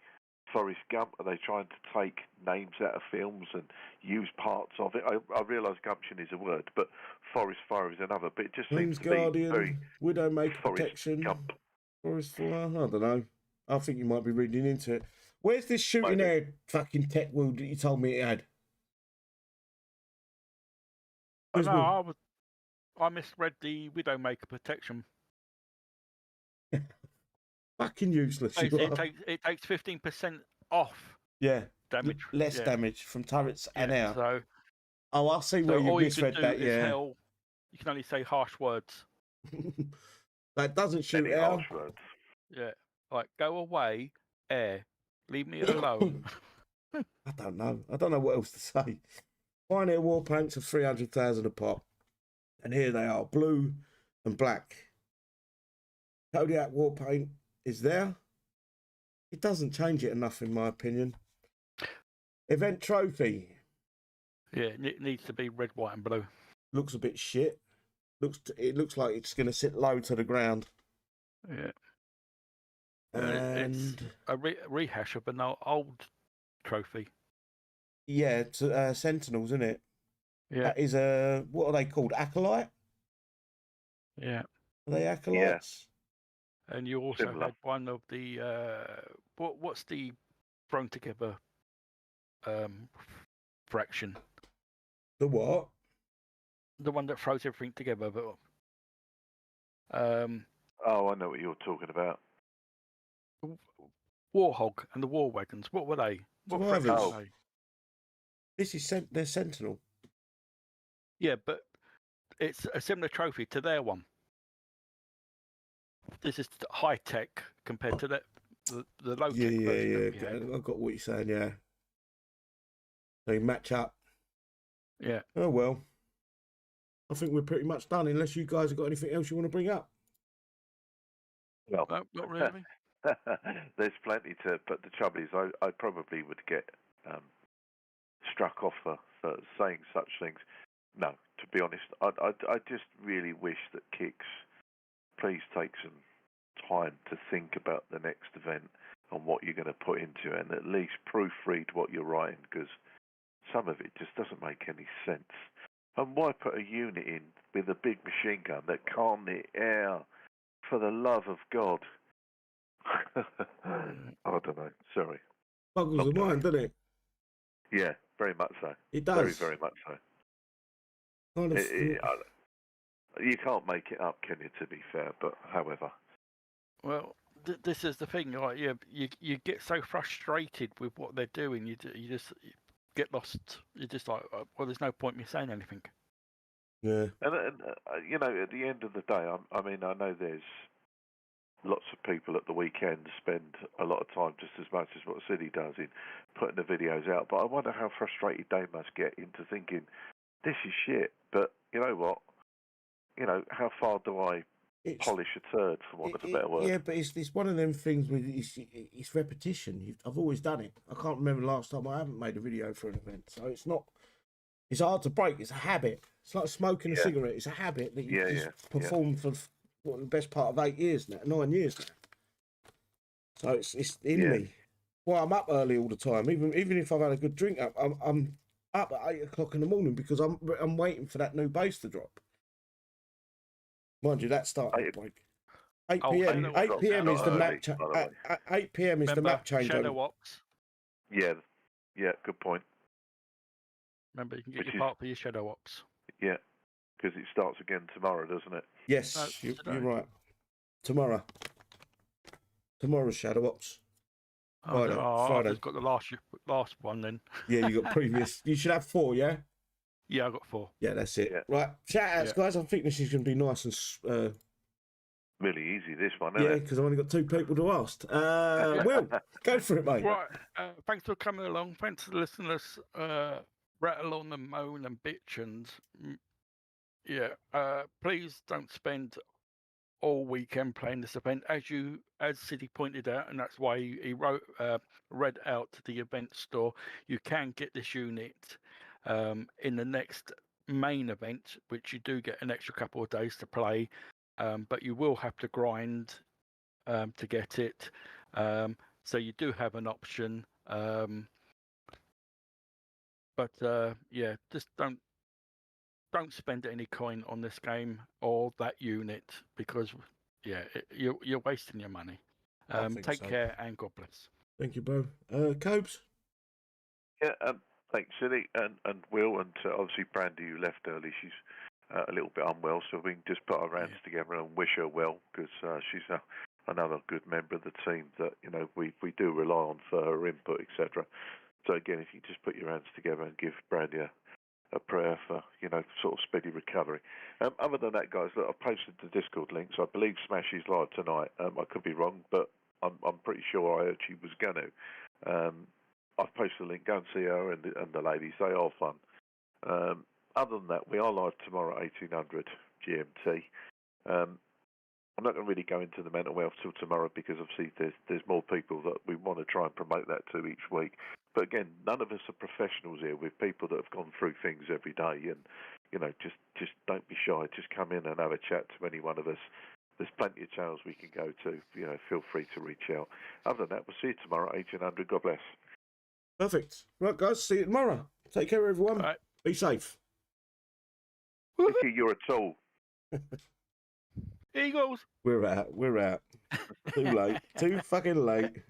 S2: Forrest Gump? Are they trying to take names out of films and use parts of it? I realise Gumption is a word, but Forest Fire is another. But it just seems to
S1: Guardian,
S2: be very
S1: Widowmaker
S2: Forest
S1: Protection,
S2: Gump.
S1: Forest Fire. I don't know. I think you might be reading into it. Where's this shooting air fucking tech world that you told me it had?
S4: No, I misread the Widowmaker Protection.
S1: Fucking useless.
S4: It takes 15% off.
S1: Yeah,
S4: damage.
S1: Less damage from turrets and air.
S4: So,
S1: I see where you misread that. Yeah,
S4: hell, you can only say harsh words.
S1: That doesn't shoot
S2: Any
S1: air.
S2: harsh words.
S4: Yeah, like go away, air, leave me alone.
S1: I don't know. I don't know what else to say. Pioneer Warpaints of 300,000 a pop, and here they are, blue and black. Kodiak Warpaint is there. It doesn't change it enough, in my opinion. Event trophy.
S4: Yeah, it needs to be red, white, and blue.
S1: Looks a bit shit. It looks like it's going to sit low to the ground.
S4: Yeah.
S1: And
S4: it's a rehash of an old trophy.
S1: Yeah, it's Sentinels, isn't it?
S4: Yeah.
S1: That is a, what are they called? Acolyte?
S4: Yeah.
S1: Are they acolytes?
S4: Yeah. And you also had one of the what's the thrown together fraction?
S1: The what?
S4: The one that throws everything together. But
S2: oh, I know what you're talking about.
S4: Warhog and the War Wagons. What were they? What fraction were they?
S1: This is their Sentinel.
S4: Yeah, but it's a similar trophy to their one. This is high tech compared to the low tech version.
S1: Yeah. I got what you're saying. Yeah, they match up.
S4: Yeah.
S1: Oh well. I think we're pretty much done. Unless you guys have got anything else you want to bring up.
S2: Well,
S4: no, not really.
S2: There's plenty to. But the trouble is, I probably would get struck off for saying such things. No, to be honest, I just really wish that Kix please take some time to think about the next event and what you're going to put into it, and at least proofread what you're writing, because some of it just doesn't make any sense. And why put a unit in with a big machine gun that can't hit air? For the love of God. I don't know. Sorry.
S1: Boggles the mind, doesn't it?
S2: Yeah, very much so.
S1: It does.
S2: Very, very much so.
S1: Kind of,
S2: you can't make it up, can you, to be fair, but however.
S4: Well, this is the thing. Like, you get so frustrated with what they're doing, you just get lost. You're just like, well, there's no point in me saying anything.
S1: Yeah.
S2: And you know, at the end of the day, I mean, I know there's lots of people at the weekend spend a lot of time, just as much as what City does, in putting the videos out. But I wonder how frustrated they must get into thinking, this is shit. But you know what? You know, how far do I polish a turd, for want of a better word?
S1: Yeah, but it's one of them things where it's repetition. I've always done it. I can't remember the last time I haven't made a video for an event. So it's not. It's hard to break. It's a habit. It's like smoking a cigarette. It's a habit that you just perform for the best part of 8 years now, 9 years now. So it's in me. Well, I'm up early all the time. Even if I've had a good drink, I'm up at 8 o'clock in the morning because I'm waiting for that new bass to drop. Mind you, that started
S2: Eight-
S1: like 8
S4: Oh,
S1: p.m.
S4: Shadow
S1: 8
S4: Ops
S1: p.m. is the
S2: not
S1: map.
S2: early, by the way.
S1: 8 p.m. is the
S4: remember
S1: map change.
S4: Shadow Ops?
S2: Yeah, good point.
S4: Remember, you can get
S2: Which
S4: your
S2: is-
S4: part for your Shadow Ops.
S2: Yeah, because it starts again tomorrow, doesn't it?
S1: Yes,
S4: No,
S1: you're
S4: today.
S1: right. Tomorrow's Shadow Ops. Friday.
S4: I've
S1: Friday.
S4: just got the last one then.
S1: Yeah, you got previous. You should have 4, yeah?
S4: Yeah, I got 4.
S1: Yeah, that's it.
S2: Yeah.
S1: Right, shout outs,
S4: Yeah.
S1: guys. I think this is going to be nice and
S2: Really easy, this one,
S1: yeah,
S2: isn't it?
S1: because I've only got 2 people to ask. Will, go for it, mate.
S4: Right. Thanks for coming along. Thanks for listening to us rattle on and moan and bitch and yeah. Please don't spend all weekend playing this event, as City pointed out, and that's why he read out the event store. You can get this unit in the next main event, which you do get an extra couple of days to play, but you will have to grind to get it. So you do have an option, but yeah, just don't spend any coin on this game or that unit, because yeah, you're wasting your money.
S1: I think
S4: Take
S1: so.
S4: care and God bless.
S1: Thank you, bro. Cobes?
S2: Yeah, thanks, Silly, and Will, and obviously Brandy, who left early. She's a little bit unwell, so we can just put our hands together and wish her well, because she's another good member of the team that we do rely on for her input, etc. So again, if you just put your hands together and give Brandy a prayer for sort of speedy recovery. Other than that, guys, look, I've posted the Discord links. I believe Smash is live tonight. I could be wrong, but I'm pretty sure I heard she was going to. I've posted a link. Go and see her and the ladies. They are fun. Other than that, we are live tomorrow at 1800 GMT. I'm not going to really go into the mental health till tomorrow, because obviously there's more people that we want to try and promote that to each week. But again, none of us are professionals here. We're people that have gone through things every day, and just don't be shy. Just come in and have a chat to any one of us. There's plenty of channels we can go to. Feel free to reach out. Other than that, we'll see you tomorrow at 1800. God bless.
S1: Perfect. Right, guys, see you tomorrow. Take care, everyone.
S4: All right.
S1: Be safe.
S2: Vicky, you're a tool.
S4: Eagles.
S1: We're out. Too late. Too fucking late.